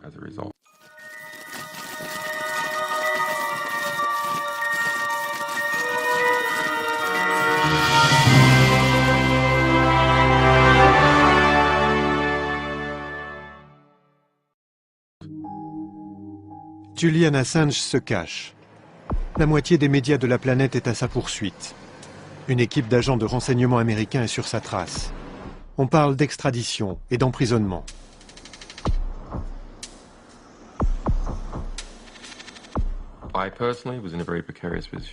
Julian Assange se cache. La moitié des médias de la planète est à sa poursuite. Une équipe d'agents de renseignement américains est sur sa trace. On parle d'extradition et d'emprisonnement.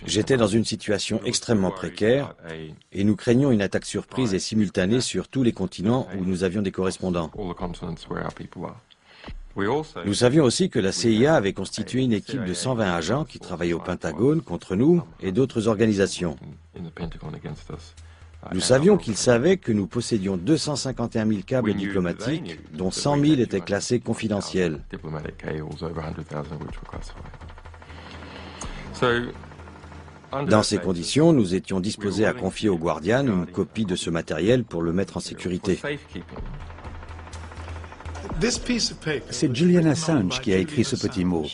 J'étais dans une situation extrêmement précaire et nous craignions une attaque surprise et simultanée sur tous les continents où nous avions des correspondants. Nous savions aussi que la CIA avait constitué une équipe de 120 agents qui travaillaient au Pentagone contre nous et d'autres organisations. Nous savions qu'ils savaient que nous possédions 251 000 câbles diplomatiques, dont 100 000 étaient classés confidentiels. Dans ces conditions, nous étions disposés à confier au Guardian une copie de ce matériel pour le mettre en sécurité. C'est Julian Assange qui a écrit ce petit mot.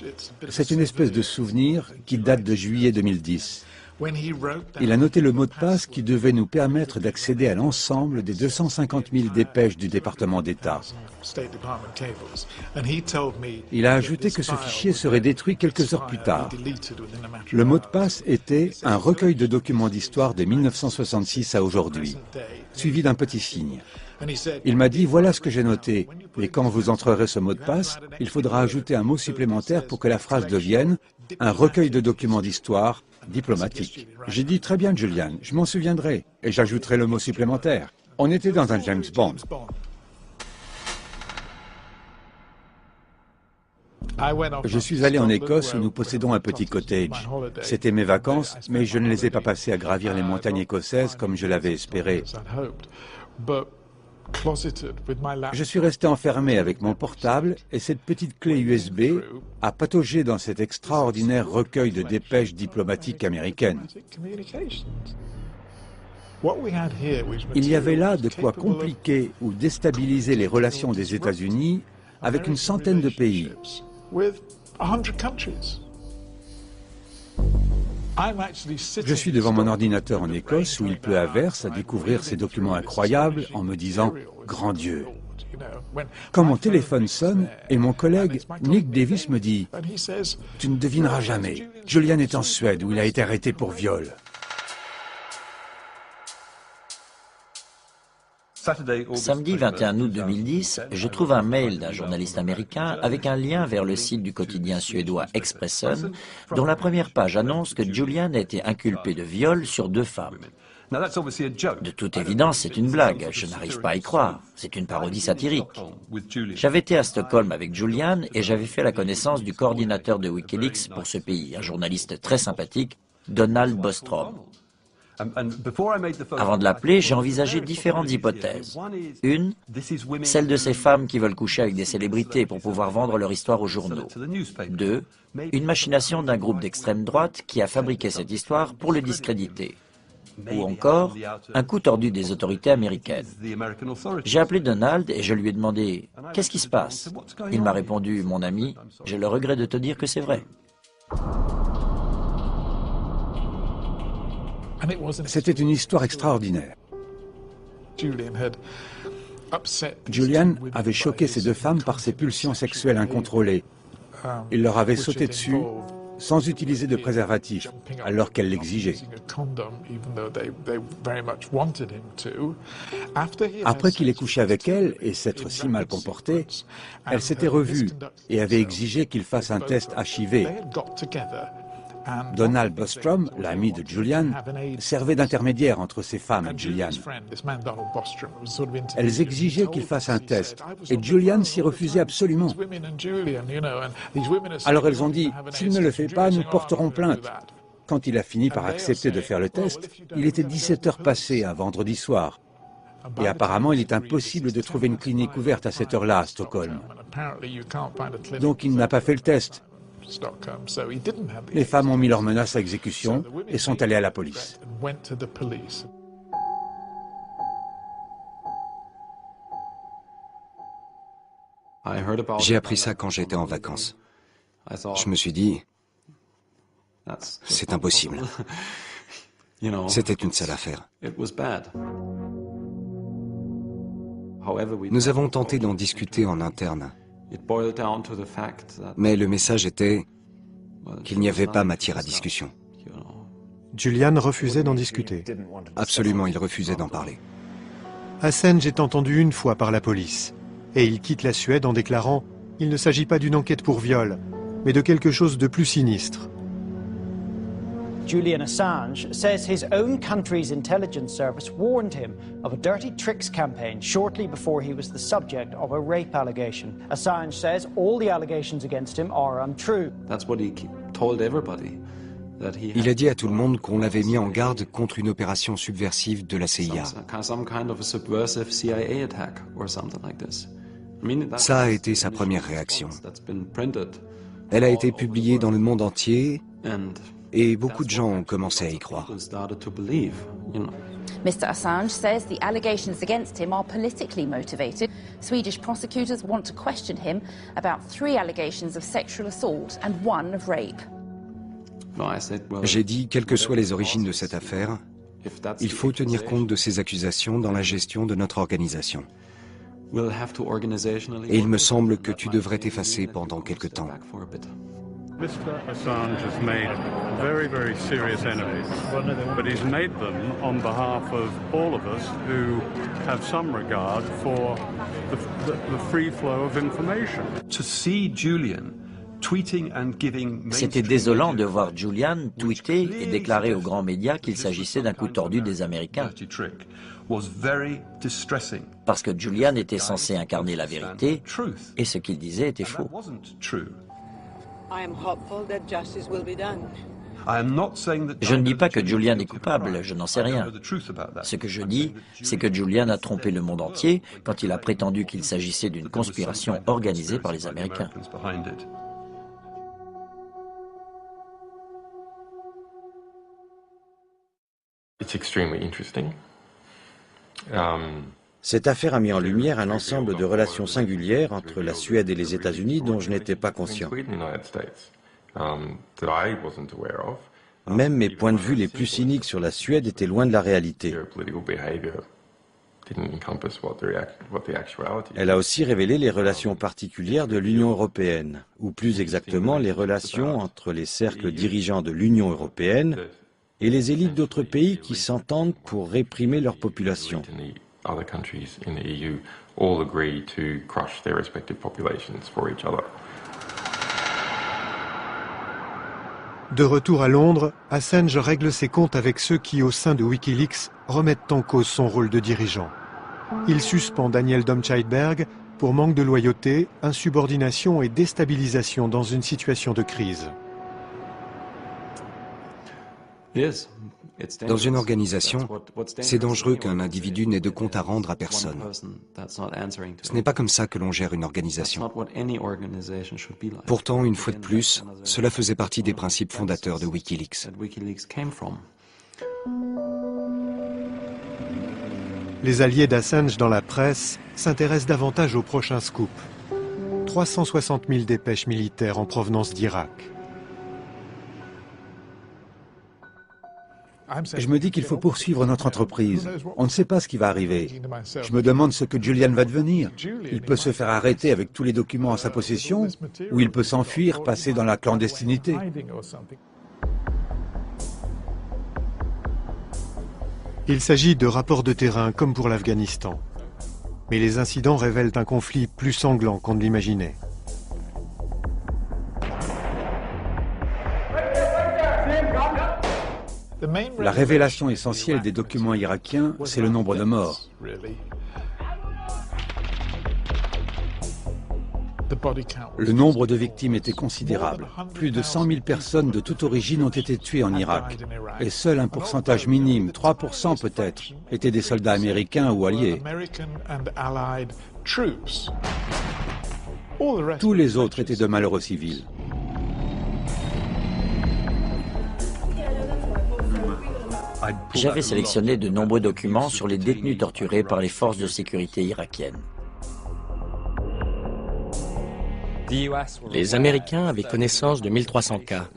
C'est une espèce de souvenir qui date de juillet 2010. Il a noté le mot de passe qui devait nous permettre d'accéder à l'ensemble des 250 000 dépêches du département d'État. Il a ajouté que ce fichier serait détruit quelques heures plus tard. Le mot de passe était un recueil de documents d'histoire de 1966 à aujourd'hui, suivi d'un petit signe. Il m'a dit, voilà ce que j'ai noté, et quand vous entrerez ce mot de passe, il faudra ajouter un mot supplémentaire pour que la phrase devienne un recueil de documents d'histoire diplomatique. J'ai dit, très bien Julian, je m'en souviendrai, et j'ajouterai le mot supplémentaire. On était dans un James Bond. Je suis allé en Écosse où nous possédons un petit cottage. C'était mes vacances, mais je ne les ai pas passées à gravir les montagnes écossaises comme je l'avais espéré. Je suis resté enfermé avec mon portable et cette petite clé USB à patauger dans cet extraordinaire recueil de dépêches diplomatiques américaines. Il y avait là de quoi compliquer ou déstabiliser les relations des États-Unis avec une centaine de pays. Je suis devant mon ordinateur en Écosse où il pleut à verse à découvrir ces documents incroyables en me disant « Grand Dieu !» Quand mon téléphone sonne et mon collègue Nick Davis me dit « Tu ne devineras jamais, Julian est en Suède où il a été arrêté pour viol. » Samedi 21 août 2010, je trouve un mail d'un journaliste américain avec un lien vers le site du quotidien suédois Expressen, dont la première page annonce que Julian a été inculpé de viol sur 2 femmes. De toute évidence, c'est une blague, je n'arrive pas à y croire. C'est une parodie satirique. J'avais été à Stockholm avec Julian et j'avais fait la connaissance du coordinateur de Wikileaks pour ce pays, un journaliste très sympathique, Donald Bostrom. Avant de l'appeler, j'ai envisagé différentes hypothèses. Une, celle de ces femmes qui veulent coucher avec des célébrités pour pouvoir vendre leur histoire aux journaux. 2, une machination d'un groupe d'extrême droite qui a fabriqué cette histoire pour le discréditer. Ou encore, un coup tordu des autorités américaines. J'ai appelé Donald et je lui ai demandé « Qu'est-ce qui se passe ?» Il m'a répondu « Mon ami, j'ai le regret de te dire que c'est vrai. » C'était une histoire extraordinaire. Julian avait choqué ces 2 femmes par ses pulsions sexuelles incontrôlées. Il leur avait sauté dessus sans utiliser de préservatif, alors qu'elles l'exigeaient. Après qu'il ait couché avec elles et s'être si mal comporté, elles s'étaient revues et avaient exigé qu'il fasse un test HIV. Donald Bostrom, l'ami de Julian, servait d'intermédiaire entre ces femmes et Julian. Elles exigeaient qu'il fasse un test, et Julian s'y refusait absolument. Alors elles ont dit, s'il ne le fait pas, nous porterons plainte. Quand il a fini par accepter de faire le test, il était 17 heures passées un vendredi soir. Et apparemment, il est impossible de trouver une clinique ouverte à cette heure-là à Stockholm. Donc il n'a pas fait le test. Les femmes ont mis leurs menaces à exécution et sont allées à la police. J'ai appris ça quand j'étais en vacances. Je me suis dit, c'est impossible. C'était une sale affaire. Nous avons tenté d'en discuter en interne. Mais le message était qu'il n'y avait pas matière à discussion. Julian refusait d'en discuter. Absolument, il refusait d'en parler. Assange est entendu une fois par la police, et il quitte la Suède en déclarant « Il ne s'agit pas d'une enquête pour viol, mais de quelque chose de plus sinistre ». Julian Assange says his own country's intelligence service warned him of a dirty tricks campaign shortly before he was the subject of a rape allegation. Assange says all the allegations against him are untrue. That's what he told everybody. Il a dit à tout le monde qu'on l'avait mis en garde contre une opération subversive de la CIA. Ça a été sa première réaction. Elle a été publiée dans le monde entier et beaucoup de gens ont commencé à y croire. Mr. Assange says the allegations against him are politically motivated. Swedish prosecutors want to question him about 3 allegations of sexual assault and 1 of rape. J'ai dit, quelles que soient les origines de cette affaire, il faut tenir compte de ces accusations dans la gestion de notre organisation. Et il me semble que tu devrais t'effacer pendant quelque temps. Mr. Assange has made very, very serious enemies, but he's made them on behalf of all of us who have some regard for the free flow of information. To see Julian C'était désolant de voir Julian tweeter et déclarer aux grands médias qu'il s'agissait d'un coup tordu des Américains. Parce que Julian était censé incarner la vérité et ce qu'il disait était faux. Je ne dis pas que Julian est coupable, je n'en sais rien. Ce que je dis, c'est que Julian a trompé le monde entier quand il a prétendu qu'il s'agissait d'une conspiration organisée par les Américains. Cette affaire a mis en lumière un ensemble de relations singulières entre la Suède et les États-Unis dont je n'étais pas conscient. Même mes points de vue les plus cyniques sur la Suède étaient loin de la réalité. Elle a aussi révélé les relations particulières de l'Union européenne, ou plus exactement les relations entre les cercles dirigeants de l'Union européenne et les élites d'autres pays qui s'entendent pour réprimer leur population. other countries in the EU all agree to crush their respective populations for each other. De retour à Londres, Assange règle ses comptes avec ceux qui, au sein de Wikileaks, remettent en cause son rôle de dirigeant. Il suspend Daniel Domscheit-Berg pour manque de loyauté, insubordination et déstabilisation dans une situation de crise. Dans une organisation, c'est dangereux qu'un individu n'ait de compte à rendre à personne. Ce n'est pas comme ça que l'on gère une organisation. Pourtant, une fois de plus, cela faisait partie des principes fondateurs de Wikileaks. Les alliés d'Assange dans la presse s'intéressent davantage au prochain scoop. 360 000 dépêches militaires en provenance d'Irak. Je me dis qu'il faut poursuivre notre entreprise. On ne sait pas ce qui va arriver. Je me demande ce que Julian va devenir. Il peut se faire arrêter avec tous les documents en sa possession, ou il peut s'enfuir, passer dans la clandestinité. Il s'agit de rapports de terrain comme pour l'Afghanistan. Mais les incidents révèlent un conflit plus sanglant qu'on ne l'imaginait. La révélation essentielle des documents irakiens, c'est le nombre de morts. Le nombre de victimes était considérable. Plus de 100 000 personnes de toute origine ont été tuées en Irak. Et seul un pourcentage minime, 3% peut-être, étaient des soldats américains ou alliés. Tous les autres étaient de malheureux civils. J'avais sélectionné de nombreux documents sur les détenus torturés par les forces de sécurité irakiennes. Les Américains avaient connaissance de 1300 cas,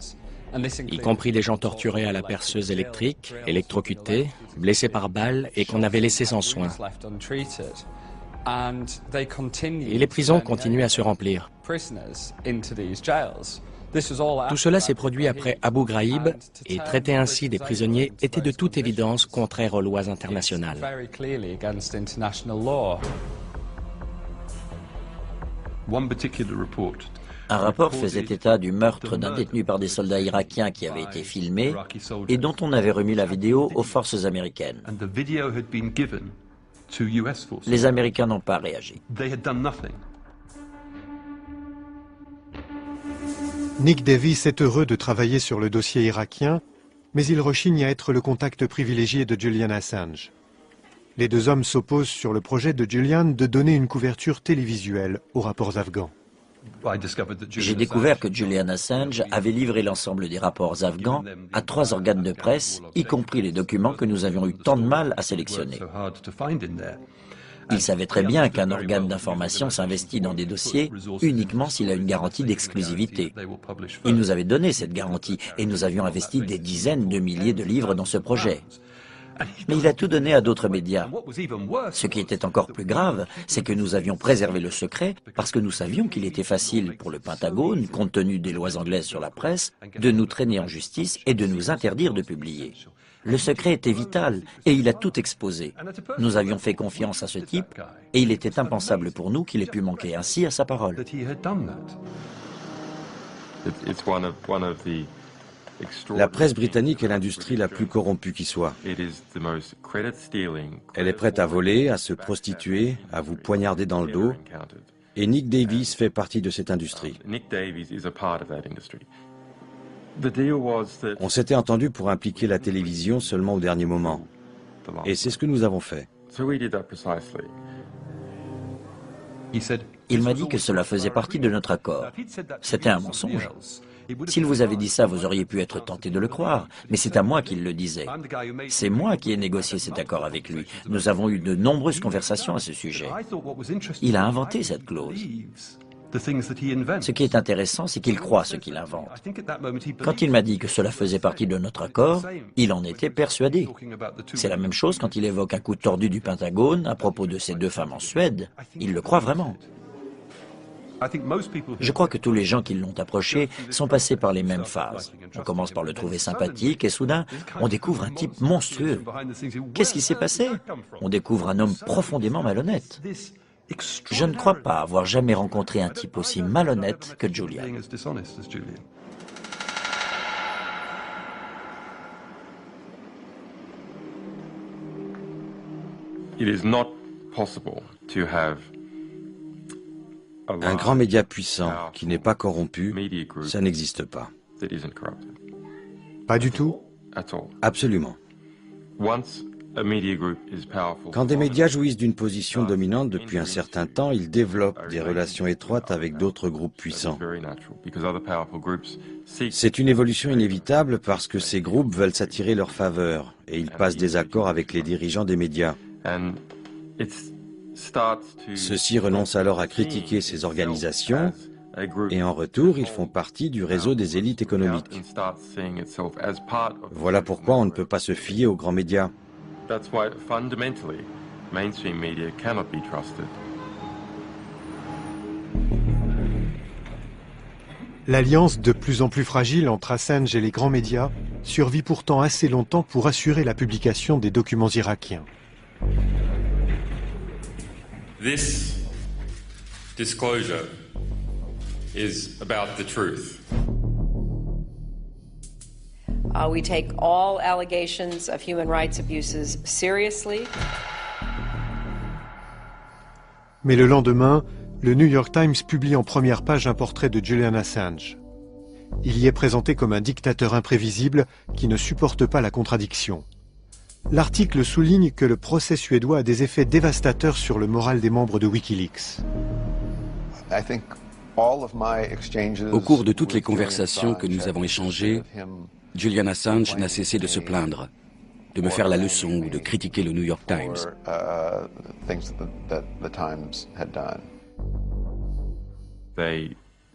y compris des gens torturés à la perceuse électrique, électrocutés, blessés par balles et qu'on avait laissés sans soins. Et les prisons continuaient à se remplir. Tout cela s'est produit après Abu Ghraib et traiter ainsi des prisonniers était de toute évidence contraire aux lois internationales. Un rapport faisait état du meurtre d'un détenu par des soldats irakiens qui avait été filmé et dont on avait remis la vidéo aux forces américaines. Les Américains n'ont pas réagi. Nick Davis est heureux de travailler sur le dossier irakien, mais il rechigne à être le contact privilégié de Julian Assange. Les deux hommes s'opposent sur le projet de Julian de donner une couverture télévisuelle aux rapports afghans. J'ai découvert que Julian Assange avait livré l'ensemble des rapports afghans à 3 organes de presse, y compris les documents que nous avions eu tant de mal à sélectionner. Il savait très bien qu'un organe d'information s'investit dans des dossiers uniquement s'il a une garantie d'exclusivité. Il nous avait donné cette garantie et nous avions investi des dizaines de milliers de livres dans ce projet. Mais il a tout donné à d'autres médias. Ce qui était encore plus grave, c'est que nous avions préservé le secret parce que nous savions qu'il était facile pour le Pentagone, compte tenu des lois anglaises sur la presse, de nous traîner en justice et de nous interdire de publier. Le secret était vital et il a tout exposé. Nous avions fait confiance à ce type et il était impensable pour nous qu'il ait pu manquer ainsi à sa parole. La presse britannique est l'industrie la plus corrompue qui soit. Elle est prête à voler, à se prostituer, à vous poignarder dans le dos. Et Nick Davis fait partie de cette industrie. On s'était entendu pour impliquer la télévision seulement au dernier moment. Et c'est ce que nous avons fait. Il m'a dit que cela faisait partie de notre accord. C'était un mensonge. S'il vous avait dit ça, vous auriez pu être tenté de le croire, mais c'est à moi qu'il le disait. C'est moi qui ai négocié cet accord avec lui. Nous avons eu de nombreuses conversations à ce sujet. Il a inventé cette clause. Ce qui est intéressant, c'est qu'il croit ce qu'il invente. Quand il m'a dit que cela faisait partie de notre accord, il en était persuadé. C'est la même chose quand il évoque un coup tordu du Pentagone à propos de ces 2 femmes en Suède. Il le croit vraiment. Je crois que tous les gens qui l'ont approché sont passés par les mêmes phases. On commence par le trouver sympathique et soudain, on découvre un type monstrueux. Qu'est-ce qui s'est passé? On découvre un homme profondément malhonnête. Je ne crois pas avoir jamais rencontré un type aussi malhonnête que Julian. Un grand média puissant qui n'est pas corrompu, ça n'existe pas. Pas du tout? Absolument. Quand des médias jouissent d'une position dominante depuis un certain temps, ils développent des relations étroites avec d'autres groupes puissants. C'est une évolution inévitable parce que ces groupes veulent s'attirer leur faveur et ils passent des accords avec les dirigeants des médias. Ceux-ci renoncent alors à critiquer ces organisations et en retour, ils font partie du réseau des élites économiques. Voilà pourquoi on ne peut pas se fier aux grands médias. L'alliance de plus en plus fragile entre Assange et les grands médias survit pourtant assez longtemps pour assurer la publication des documents irakiens. This disclosure is about the truth. We take all allegations of human rights abuses seriously. Mais le lendemain, le New York Times publie en première page un portrait de Julian Assange. Il y est présenté comme un dictateur imprévisible qui ne supporte pas la contradiction. L'article souligne que le procès suédois a des effets dévastateurs sur le moral des membres de Wikileaks. Au cours de toutes les conversations que nous avons échangées, Julian Assange n'a cessé de se plaindre, de me faire la leçon ou de critiquer le New York Times.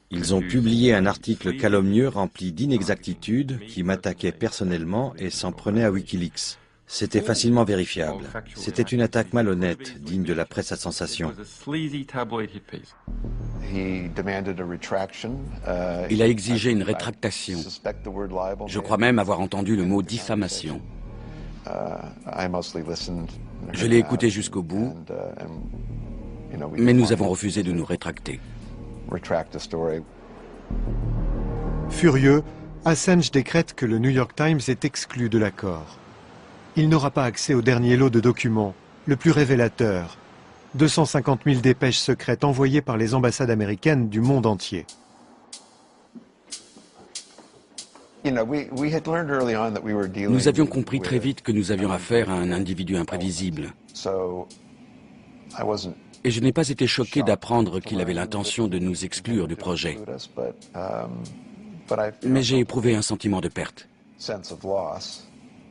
Ils ont publié un article calomnieux rempli d'inexactitudes qui m'attaquait personnellement et s'en prenait à Wikileaks. C'était facilement vérifiable. C'était une attaque malhonnête, digne de la presse à sensation. Il a exigé une rétractation. Je crois même avoir entendu le mot diffamation. Je l'ai écouté jusqu'au bout, mais nous avons refusé de nous rétracter. Furieux, Assange décrète que le New York Times est exclu de l'accord. Il n'aura pas accès au dernier lot de documents, le plus révélateur. 250 000 dépêches secrètes envoyées par les ambassades américaines du monde entier. Nous avions compris très vite que nous avions affaire à un individu imprévisible. Et je n'ai pas été choqué d'apprendre qu'il avait l'intention de nous exclure du projet. Mais j'ai éprouvé un sentiment de perte.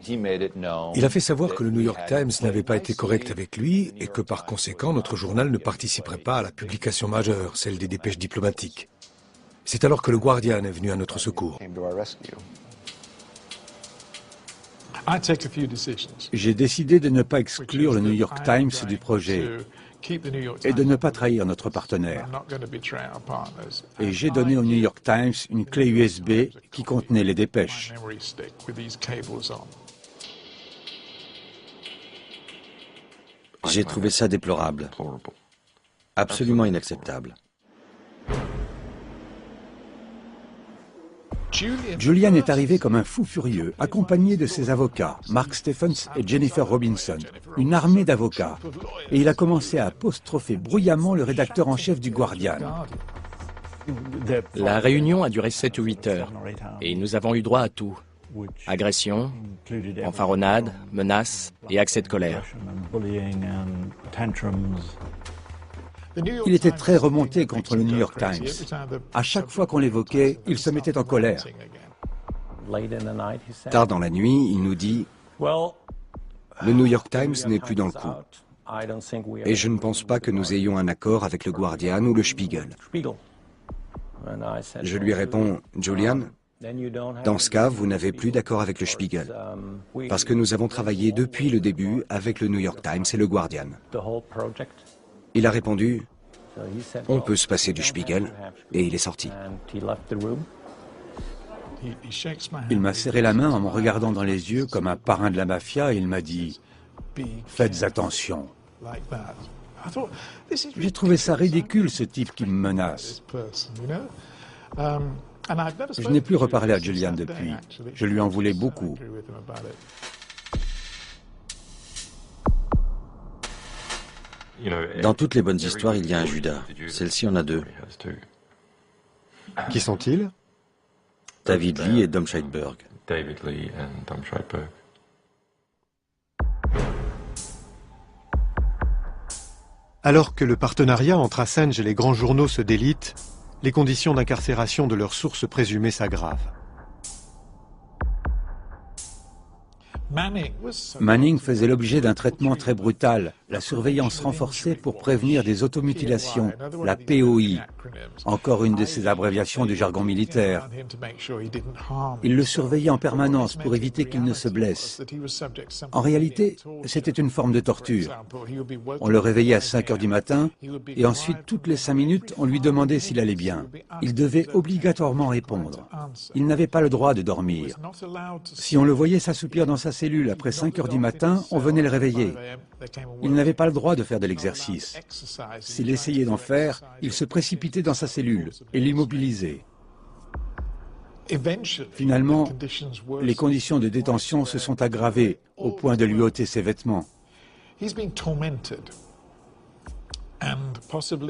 Il a fait savoir que le New York Times n'avait pas été correct avec lui et que par conséquent notre journal ne participerait pas à la publication majeure, celle des dépêches diplomatiques. C'est alors que le Guardian est venu à notre secours. J'ai décidé de ne pas exclure le New York Times du projet et de ne pas trahir notre partenaire. Et j'ai donné au New York Times une clé USB qui contenait les dépêches. J'ai trouvé ça déplorable. Absolument inacceptable. Julian est arrivé comme un fou furieux, accompagné de ses avocats, Mark Stephens et Jennifer Robinson, une armée d'avocats, et il a commencé à apostropher bruyamment le rédacteur en chef du Guardian. La réunion a duré 7 ou 8 heures, et nous avons eu droit à tout. Agression, fanfaronnade, menaces et accès de colère. Il était très remonté contre le New York Times. À chaque fois qu'on l'évoquait, il se mettait en colère. Tard dans la nuit, il nous dit « Le New York Times n'est plus dans le coup. Et je ne pense pas que nous ayons un accord avec le Guardian ou le Spiegel. » Je lui réponds « Julian, dans ce cas, vous n'avez plus d'accord avec le Spiegel. Parce que nous avons travaillé depuis le début avec le New York Times et le Guardian. » Il a répondu On peut se passer du Spiegel, et il est sorti. Il m'a serré la main en me regardant dans les yeux comme un parrain de la mafia et il m'a dit « Faites attention ». J'ai trouvé ça ridicule, ce type qui me menace. Je n'ai plus reparlé à Julian depuis. Je lui en voulais beaucoup. Dans toutes les bonnes histoires, il y a un Judas. Celle-ci en a deux. Qui sont-ils? David Lee et Dom Scheidberg. David Lee and Dom Scheidberg. Alors que le partenariat entre Assange et les grands journaux se délite, les conditions d'incarcération de leurs sources présumées s'aggravent. Manning faisait l'objet d'un traitement très brutal, la surveillance renforcée pour prévenir des automutilations, la POI, encore une de ces abréviations du jargon militaire. Il le surveillait en permanence pour éviter qu'il ne se blesse. En réalité, c'était une forme de torture. On le réveillait à 5 heures du matin et ensuite, toutes les 5 minutes, on lui demandait s'il allait bien. Il devait obligatoirement répondre. Il n'avait pas le droit de dormir. Si on le voyait s'assoupir dans sa cellule après 5 heures du matin, on venait le réveiller. Il n'avait pas le droit de faire de l'exercice. S'il essayait d'en faire, il se précipitait dans sa cellule et l'immobilisait. Finalement, les conditions de détention se sont aggravées au point de lui ôter ses vêtements.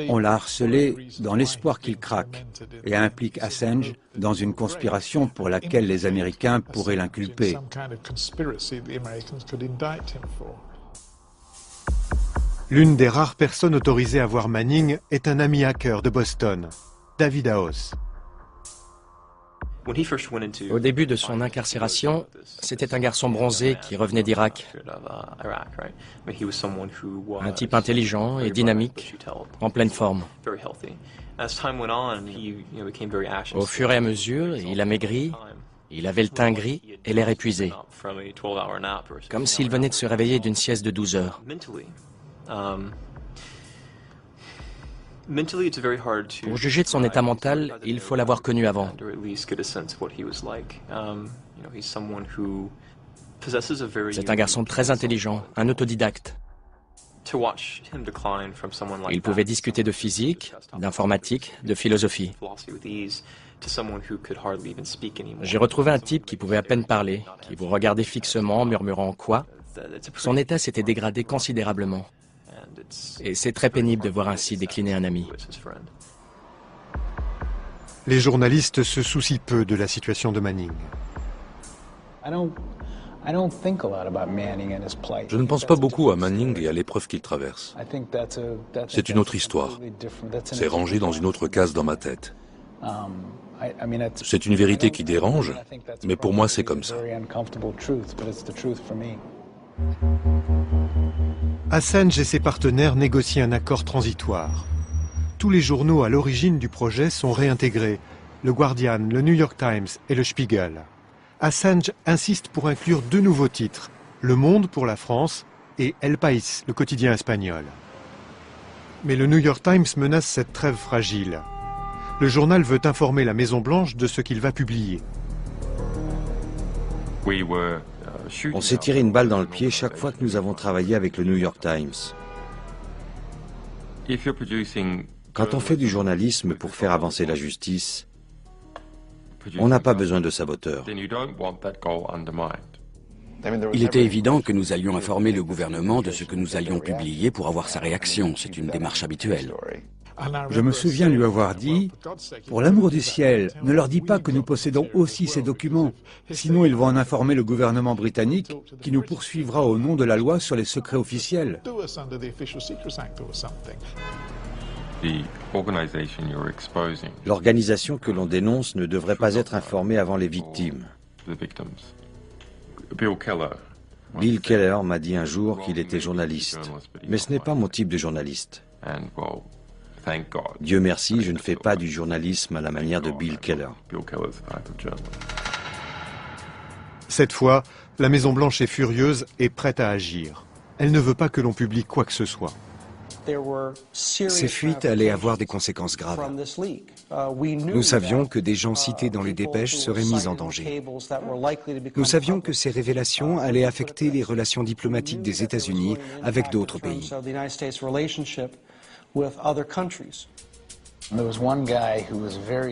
On l'a harcelé dans l'espoir qu'il craque et implique Assange dans une conspiration pour laquelle les Américains pourraient l'inculper. L'une des rares personnes autorisées à voir Manning est un ami hacker de Boston, David House. Au début de son incarcération, c'était un garçon bronzé qui revenait d'Irak. Un type intelligent et dynamique, en pleine forme. Au fur et à mesure, il a maigri, il avait le teint gris et l'air épuisé, comme s'il venait de se réveiller d'une sieste de 12 heures. Pour juger de son état mental, il faut l'avoir connu avant. C'est un garçon très intelligent, un autodidacte. Il pouvait discuter de physique, d'informatique, de philosophie. J'ai retrouvé un type qui pouvait à peine parler, qui vous regardait fixement, murmurant quoi. Son état s'était dégradé considérablement. Et c'est très pénible de voir ainsi décliner un ami. Les journalistes se soucient peu de la situation de Manning. Je ne pense pas beaucoup à Manning et à l'épreuve qu'il traverse. C'est une autre histoire. C'est rangé dans une autre case dans ma tête. C'est une vérité qui dérange, mais pour moi c'est comme ça. Assange et ses partenaires négocient un accord transitoire. Tous les journaux à l'origine du projet sont réintégrés, le Guardian, le New York Times et le Spiegel. Assange insiste pour inclure 2 nouveaux titres, Le Monde pour la France et El País, le quotidien espagnol. Mais le New York Times menace cette trêve fragile. Le journal veut informer la Maison-Blanche de ce qu'il va publier. On s'est tiré une balle dans le pied chaque fois que nous avons travaillé avec le New York Times. Quand on fait du journalisme pour faire avancer la justice, on n'a pas besoin de saboteurs. Il était évident que nous allions informer le gouvernement de ce que nous allions publier pour avoir sa réaction. C'est une démarche habituelle. Je me souviens lui avoir dit « Pour l'amour du ciel, ne leur dis pas que nous possédons aussi ces documents, sinon ils vont en informer le gouvernement britannique qui nous poursuivra au nom de la loi sur les secrets officiels. » L'organisation que l'on dénonce ne devrait pas être informée avant les victimes. Bill Keller m'a dit un jour qu'il était journaliste, mais ce n'est pas mon type de journaliste. Dieu merci, je ne fais pas du journalisme à la manière de Bill Keller. Cette fois, la Maison-Blanche est furieuse et prête à agir. Elle ne veut pas que l'on publie quoi que ce soit. Ces fuites allaient avoir des conséquences graves. Nous savions que des gens cités dans les dépêches seraient mis en danger. Nous savions que ces révélations allaient affecter les relations diplomatiques des États-Unis avec d'autres pays.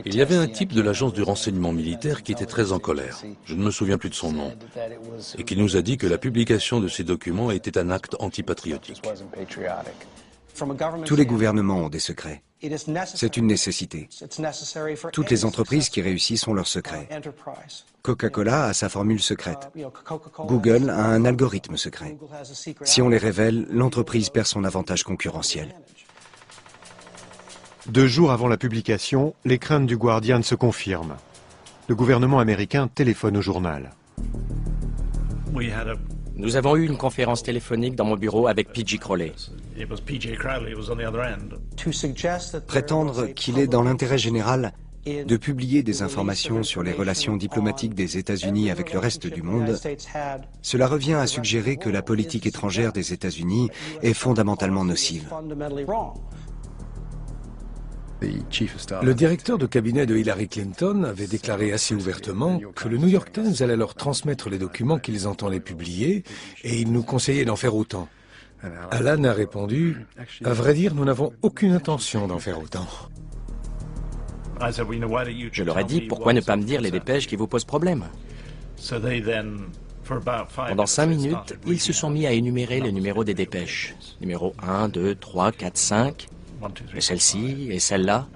Il y avait un type de l'agence du renseignement militaire qui était très en colère, je ne me souviens plus de son nom, et qui nous a dit que la publication de ces documents était un acte antipatriotique. Tous les gouvernements ont des secrets. C'est une nécessité. Toutes les entreprises qui réussissent ont leurs secrets. Coca-Cola a sa formule secrète. Google a un algorithme secret. Si on les révèle, l'entreprise perd son avantage concurrentiel. 2 jours avant la publication, les craintes du Guardian se confirment. Le gouvernement américain téléphone au journal. Nous avons eu une conférence téléphonique dans mon bureau avec P.J. Crowley. Prétendre qu'il est dans l'intérêt général de publier des informations sur les relations diplomatiques des États-Unis avec le reste du monde, cela revient à suggérer que la politique étrangère des États-Unis est fondamentalement nocive. Le directeur de cabinet de Hillary Clinton avait déclaré assez ouvertement que le New York Times allait leur transmettre les documents qu'ils entendaient publier et il nous conseillait d'en faire autant. Alan a répondu « À vrai dire, nous n'avons aucune intention d'en faire autant. » Je leur ai dit « Pourquoi ne pas me dire les dépêches qui vous posent problème ?» Pendant 5 minutes, ils se sont mis à énumérer le numéro des dépêches. Numéro 1, 2, 3, 4, 5... Et celle-ci, et celle-là.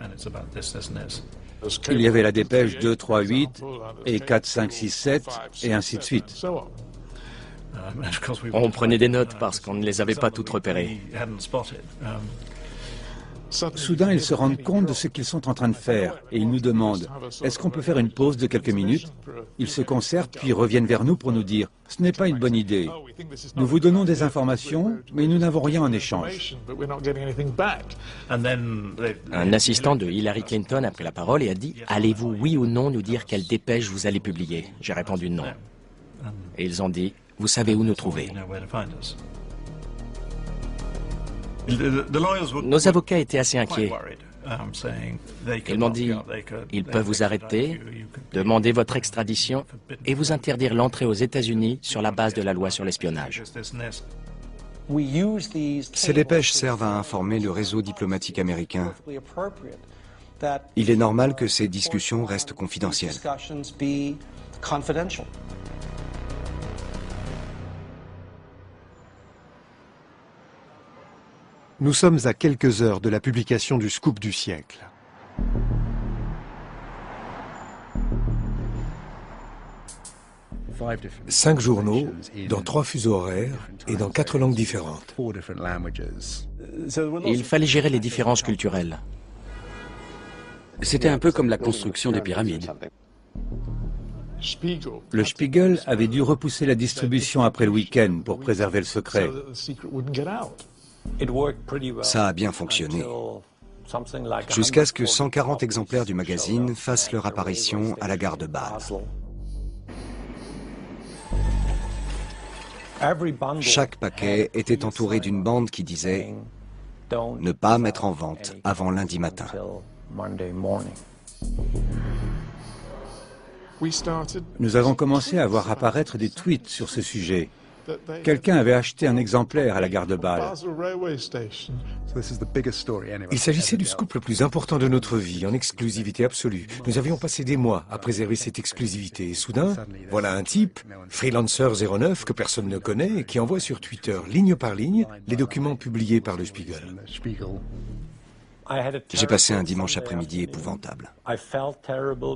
Il y avait la dépêche 2, 3, 8, et 4, 5, 6, 7, et ainsi de suite. On prenait des notes parce qu'on ne les avait pas toutes repérées. Soudain, ils se rendent compte de ce qu'ils sont en train de faire, et ils nous demandent « Est-ce qu'on peut faire une pause de quelques minutes ?» Ils se concertent, puis reviennent vers nous pour nous dire « Ce n'est pas une bonne idée. Nous vous donnons des informations, mais nous n'avons rien en échange. » Un assistant de Hillary Clinton a pris la parole et a dit « Allez-vous, oui ou non, nous dire quelle dépêche vous allez publier ?» J'ai répondu non. Et ils ont dit « Vous savez où nous trouver ?» Nos avocats étaient assez inquiets. Ils m'ont dit, ils peuvent vous arrêter, demander votre extradition et vous interdire l'entrée aux États-Unis sur la base de la loi sur l'espionnage. Ces dépêches servent à informer le réseau diplomatique américain. Il est normal que ces discussions restent confidentielles. Nous sommes à quelques heures de la publication du scoop du siècle. Cinq journaux, dans 3 fuseaux horaires et dans 4 langues différentes. Il fallait gérer les différences culturelles. C'était un peu comme la construction des pyramides. Le Spiegel avait dû repousser la distribution après le week-end pour préserver le secret. Ça a bien fonctionné, jusqu'à ce que 140 exemplaires du magazine fassent leur apparition à la gare de Bâle. Chaque paquet était entouré d'une bande qui disait « Ne pas mettre en vente avant lundi matin ». Nous avons commencé à voir apparaître des tweets sur ce sujet. Quelqu'un avait acheté un exemplaire à la gare de Bâle. Il s'agissait du scoop le plus important de notre vie, en exclusivité absolue. Nous avions passé des mois à préserver cette exclusivité. Et soudain, voilà un type, Freelancer09, que personne ne connaît, et qui envoie sur Twitter, ligne par ligne, les documents publiés par le Spiegel. J'ai passé un dimanche après-midi épouvantable.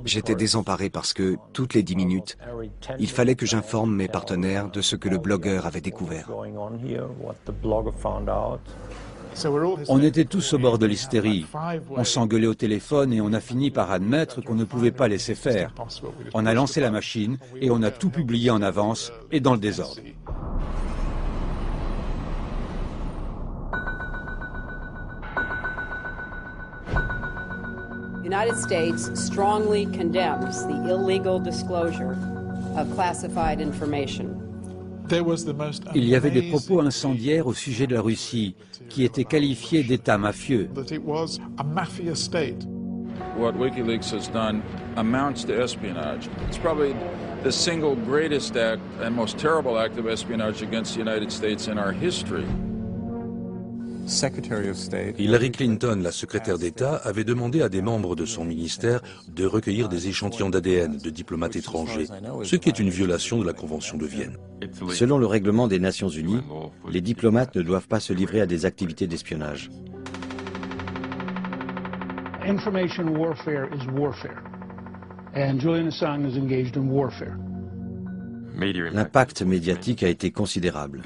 J'étais désemparé parce que, toutes les 10 minutes, il fallait que j'informe mes partenaires de ce que le blogueur avait découvert. On était tous au bord de l'hystérie. On s'engueulait au téléphone et on a fini par admettre qu'on ne pouvait pas laisser faire. On a lancé la machine et on a tout publié en avance et dans le désordre. The United States strongly condemns the illegal disclosure of classified information. Il y avait des propos incendiaires au sujet de la Russie, qui étaient qualifiés d'État mafieux. What WikiLeaks has done amounts to espionage. It's probably the single greatest act and most terrible act of espionage against the United States in our history. Hillary Clinton, la secrétaire d'État, avait demandé à des membres de son ministère de recueillir des échantillons d'ADN de diplomates étrangers, ce qui est une violation de la Convention de Vienne. Selon le règlement des Nations Unies, les diplomates ne doivent pas se livrer à des activités d'espionnage. Information warfare is warfare, and Julian Assange is engaged in warfare. L'impact médiatique a été considérable.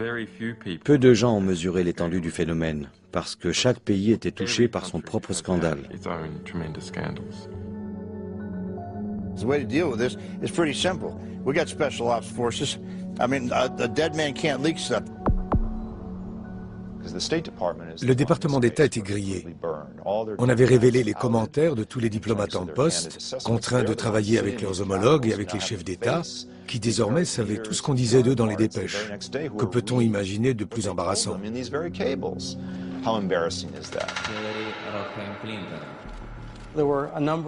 Peu de gens ont mesuré l'étendue du phénomène, parce que chaque pays était touché par son propre scandale. The way to deal with this is pretty simple. We got special ops forces. I mean, a dead man can't leak stuff. Le département d'État était grillé. On avait révélé les commentaires de tous les diplomates en poste, contraints de travailler avec leurs homologues et avec les chefs d'État, qui désormais savaient tout ce qu'on disait d'eux dans les dépêches. Que peut-on imaginer de plus embarrassant?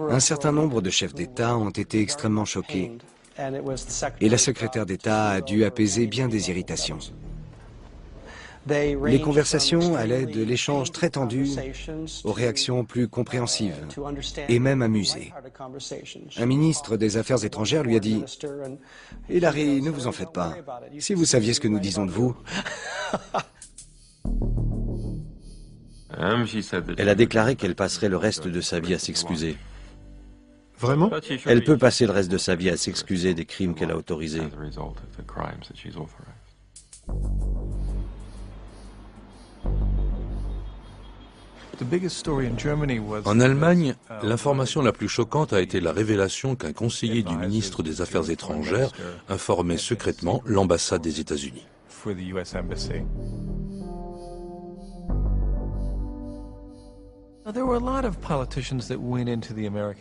Un certain nombre de chefs d'État ont été extrêmement choqués, et la secrétaire d'État a dû apaiser bien des irritations. Les conversations allaient de l'échange très tendu aux réactions plus compréhensives et même amusées. Un ministre des Affaires étrangères lui a dit « Hillary, ne vous en faites pas. Si vous saviez ce que nous disons de vous... » Elle a déclaré qu'elle passerait le reste de sa vie à s'excuser. Vraiment? Elle peut passer le reste de sa vie à s'excuser des crimes qu'elle a autorisés. En Allemagne, l'information la plus choquante a été la révélation qu'un conseiller du ministre des Affaires étrangères informait secrètement l'ambassade des États-Unis.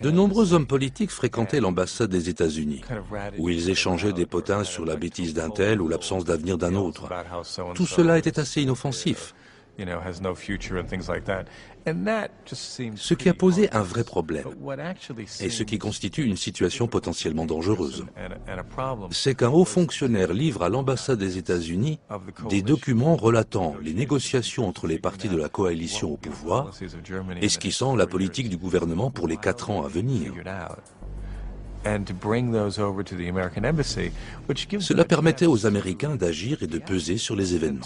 De nombreux hommes politiques fréquentaient l'ambassade des États-Unis, où ils échangeaient des potins sur la bêtise d'un tel ou l'absence d'avenir d'un autre. Tout cela était assez inoffensif. Ce qui a posé un vrai problème, et ce qui constitue une situation potentiellement dangereuse, c'est qu'un haut fonctionnaire livre à l'ambassade des États-Unis des documents relatant les négociations entre les partis de la coalition au pouvoir, esquissant la politique du gouvernement pour les 4 ans à venir. Cela permettait aux Américains d'agir et de peser sur les événements.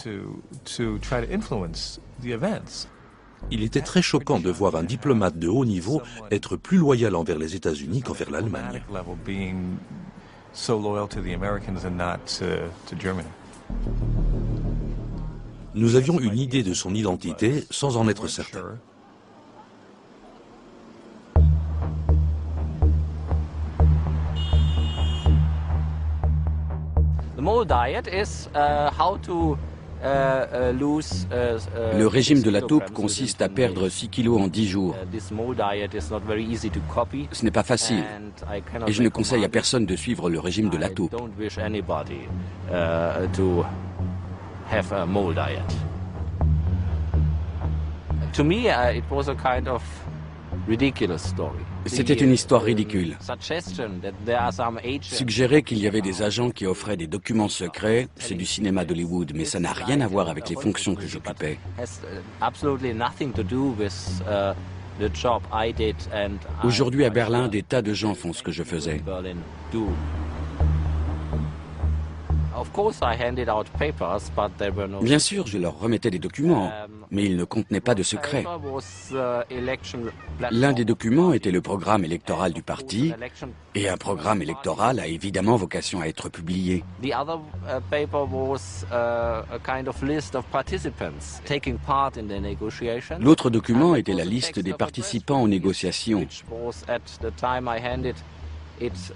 Il était très choquant de voir un diplomate de haut niveau être plus loyal envers les États-Unis qu'envers l'Allemagne. Nous avions une idée de son identité sans en être certains. Le régime de la taupe consiste à perdre 6 kilos en 10 jours. Ce n'est pas facile, et je ne conseille à personne de suivre le régime de la taupe. C'était une histoire ridicule. Suggérer qu'il y avait des agents qui offraient des documents secrets, c'est du cinéma d'Hollywood, mais ça n'a rien à voir avec les fonctions que j'occupais. Aujourd'hui à Berlin, des tas de gens font ce que je faisais. Bien sûr, je leur remettais des documents, mais ils ne contenaient pas de secret. L'un des documents était le programme électoral du parti, et un programme électoral a évidemment vocation à être publié. L'autre document était la liste des participants aux négociations.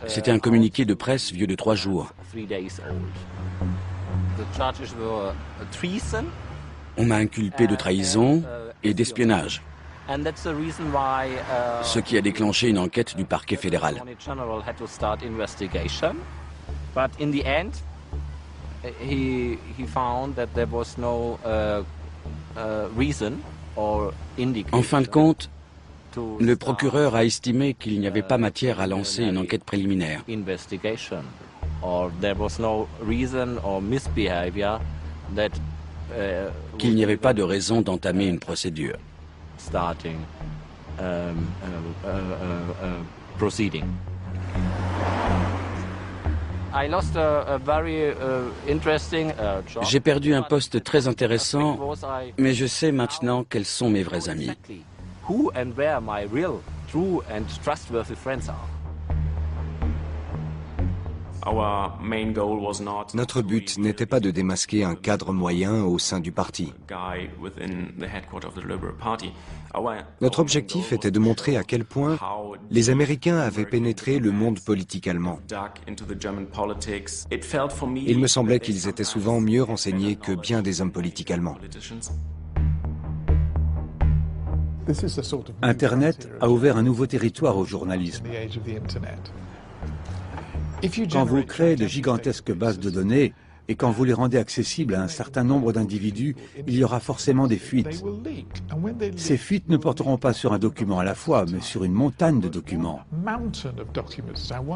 C'était un communiqué de presse vieux de 3 jours. On m'a inculpé de trahison et d'espionnage, ce qui a déclenché une enquête du parquet fédéral. En fin de compte, le procureur a estimé qu'il n'y avait pas matière à lancer une enquête préliminaire. Qu'il n'y avait pas de raison d'entamer une procédure. J'ai perdu un poste très intéressant, mais je sais maintenant quels sont mes vrais amis. Notre but n'était pas de démasquer un cadre moyen au sein du parti. Notre objectif était de montrer à quel point les Américains avaient pénétré le monde politique allemand. Il me semblait qu'ils étaient souvent mieux renseignés que bien des hommes politiques allemands. Internet a ouvert un nouveau territoire au journalisme. Quand vous créez de gigantesques bases de données et quand vous les rendez accessibles à un certain nombre d'individus, il y aura forcément des fuites. Ces fuites ne porteront pas sur un document à la fois, mais sur une montagne de documents.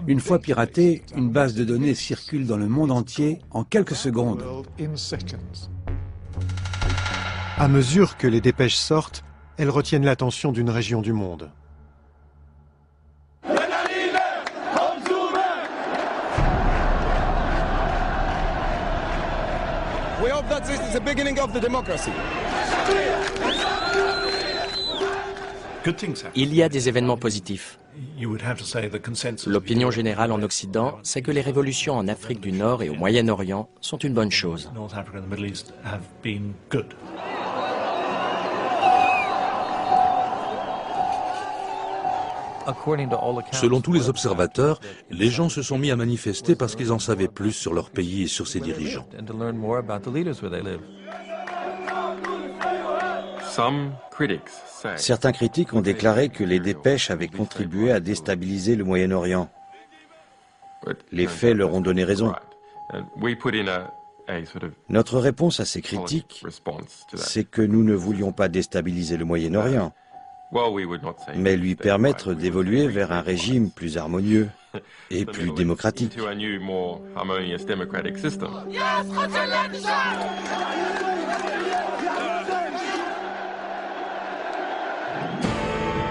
Une fois piratée, une base de données circule dans le monde entier en quelques secondes. À mesure que les dépêches sortent, elles retiennent l'attention d'une région du monde. We hope that this is the beginning of the democracy. Il y a des événements positifs. L'opinion générale en Occident, c'est que les révolutions en Afrique du Nord et au Moyen-Orient sont une bonne chose. Selon tous les observateurs, les gens se sont mis à manifester parce qu'ils en savaient plus sur leur pays et sur ses dirigeants. Certains critiques ont déclaré que les dépêches avaient contribué à déstabiliser le Moyen-Orient. Les faits leur ont donné raison. Notre réponse à ces critiques, c'est que nous ne voulions pas déstabiliser le Moyen-Orient, mais lui permettre d'évoluer vers un régime plus harmonieux et plus démocratique.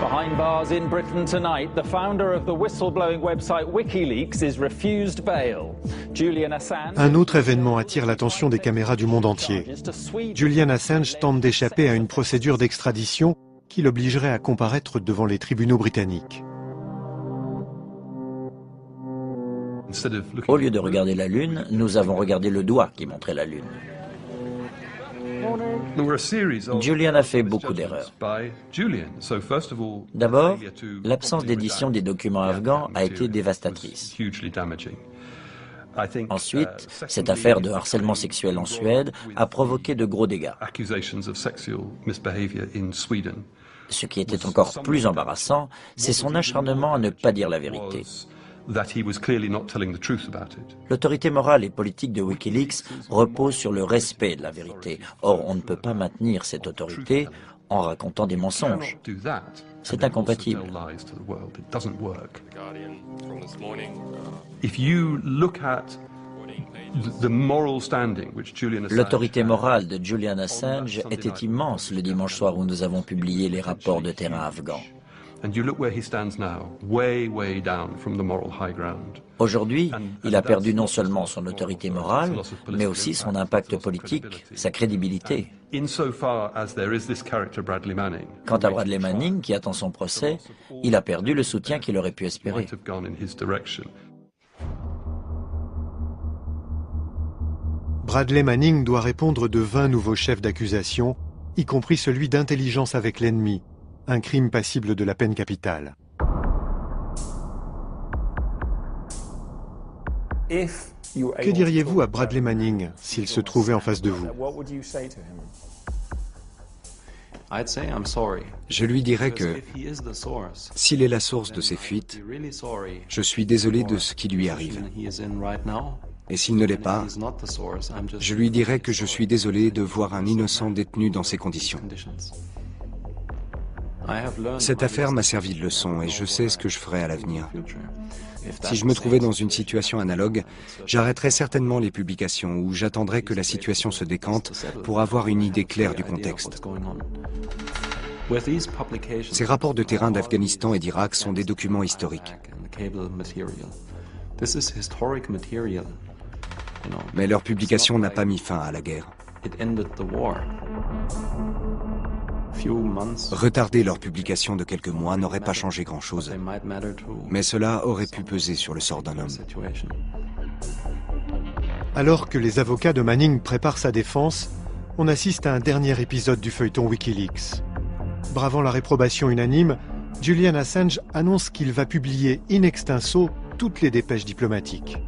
Behind bars in Britain tonight, the founder of the whistleblowing website WikiLeaks is refused bail. Julian Assange. Un autre événement attire l'attention des caméras du monde entier. Julian Assange tente d'échapper à une procédure d'extradition qui l'obligerait à comparaître devant les tribunaux britanniques. Au lieu de regarder la Lune, nous avons regardé le doigt qui montrait la Lune. Julian a fait beaucoup d'erreurs. D'abord, l'absence d'édition des documents afghans a été dévastatrice. Ensuite, cette affaire de harcèlement sexuel en Suède a provoqué de gros dégâts. Ce qui était encore plus embarrassant, c'est son acharnement à ne pas dire la vérité. L'autorité morale et politique de WikiLeaks repose sur le respect de la vérité. Or, on ne peut pas maintenir cette autorité en racontant des mensonges. C'est incompatible. L'autorité morale de Julian Assange était immense le dimanche soir où nous avons publié les rapports de terrain afghans. Aujourd'hui, il a perdu non seulement son autorité morale, mais aussi son impact politique, sa crédibilité. Quant à Bradley Manning, qui attend son procès, il a perdu le soutien qu'il aurait pu espérer. Bradley Manning doit répondre de 20 nouveaux chefs d'accusation, y compris celui d'intelligence avec l'ennemi, un crime passible de la peine capitale. Que diriez-vous à Bradley Manning s'il se trouvait en face de vous? Je lui dirais que s'il est la source de ces fuites, je suis désolé de ce qui lui arrive. Et s'il ne l'est pas, je lui dirai que je suis désolé de voir un innocent détenu dans ces conditions. Cette affaire m'a servi de leçon et je sais ce que je ferai à l'avenir. Si je me trouvais dans une situation analogue, j'arrêterais certainement les publications ou j'attendrais que la situation se décante pour avoir une idée claire du contexte. Ces rapports de terrain d'Afghanistan et d'Irak sont des documents historiques. Mais leur publication n'a pas mis fin à la guerre. Retarder leur publication de quelques mois n'aurait pas changé grand-chose, mais cela aurait pu peser sur le sort d'un homme. Alors que les avocats de Manning préparent sa défense, on assiste à un dernier épisode du feuilleton Wikileaks. Bravant la réprobation unanime, Julian Assange annonce qu'il va publier in extenso toutes les dépêches diplomatiques.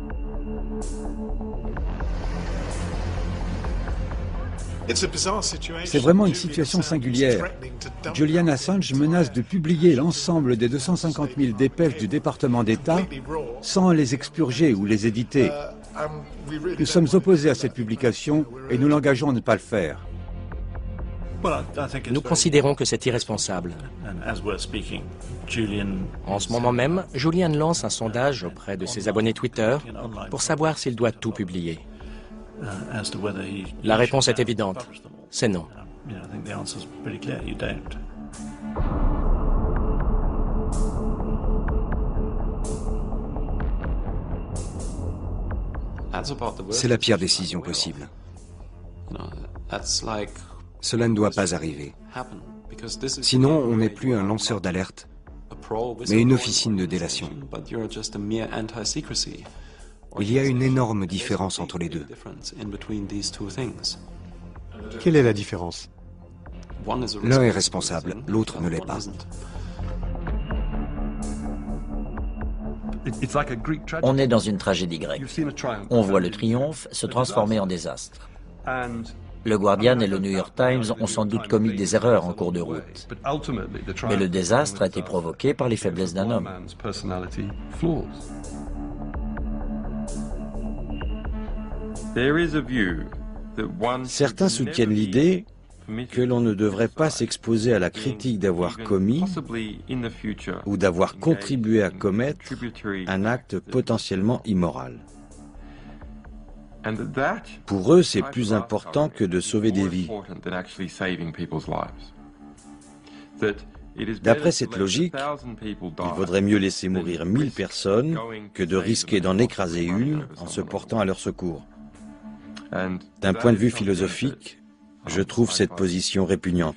C'est vraiment une situation singulière. Julian Assange menace de publier l'ensemble des 250 000 dépêches du département d'État sans les expurger ou les éditer. Nous sommes opposés à cette publication et nous l'engageons à ne pas le faire. Nous considérons que c'est irresponsable. En ce moment même, Julian lance un sondage auprès de ses abonnés Twitter pour savoir s'il doit tout publier. La réponse est évidente, c'est non. C'est la pire décision possible. Cela ne doit pas arriver. Sinon, on n'est plus un lanceur d'alerte, mais une officine de délation. Il y a une énorme différence entre les deux. Quelle est la différence? L'un est responsable, l'autre ne l'est pas. On est dans une tragédie grecque. On voit le triomphe se transformer en désastre. Le Guardian et le New York Times ont sans doute commis des erreurs en cours de route. Mais le désastre a été provoqué par les faiblesses d'un homme. Certains soutiennent l'idée que l'on ne devrait pas s'exposer à la critique d'avoir commis ou d'avoir contribué à commettre un acte potentiellement immoral. Pour eux, c'est plus important que de sauver des vies. D'après cette logique, il vaudrait mieux laisser mourir 1000 personnes que de risquer d'en écraser une en se portant à leur secours. D'un point de vue philosophique, je trouve cette position répugnante.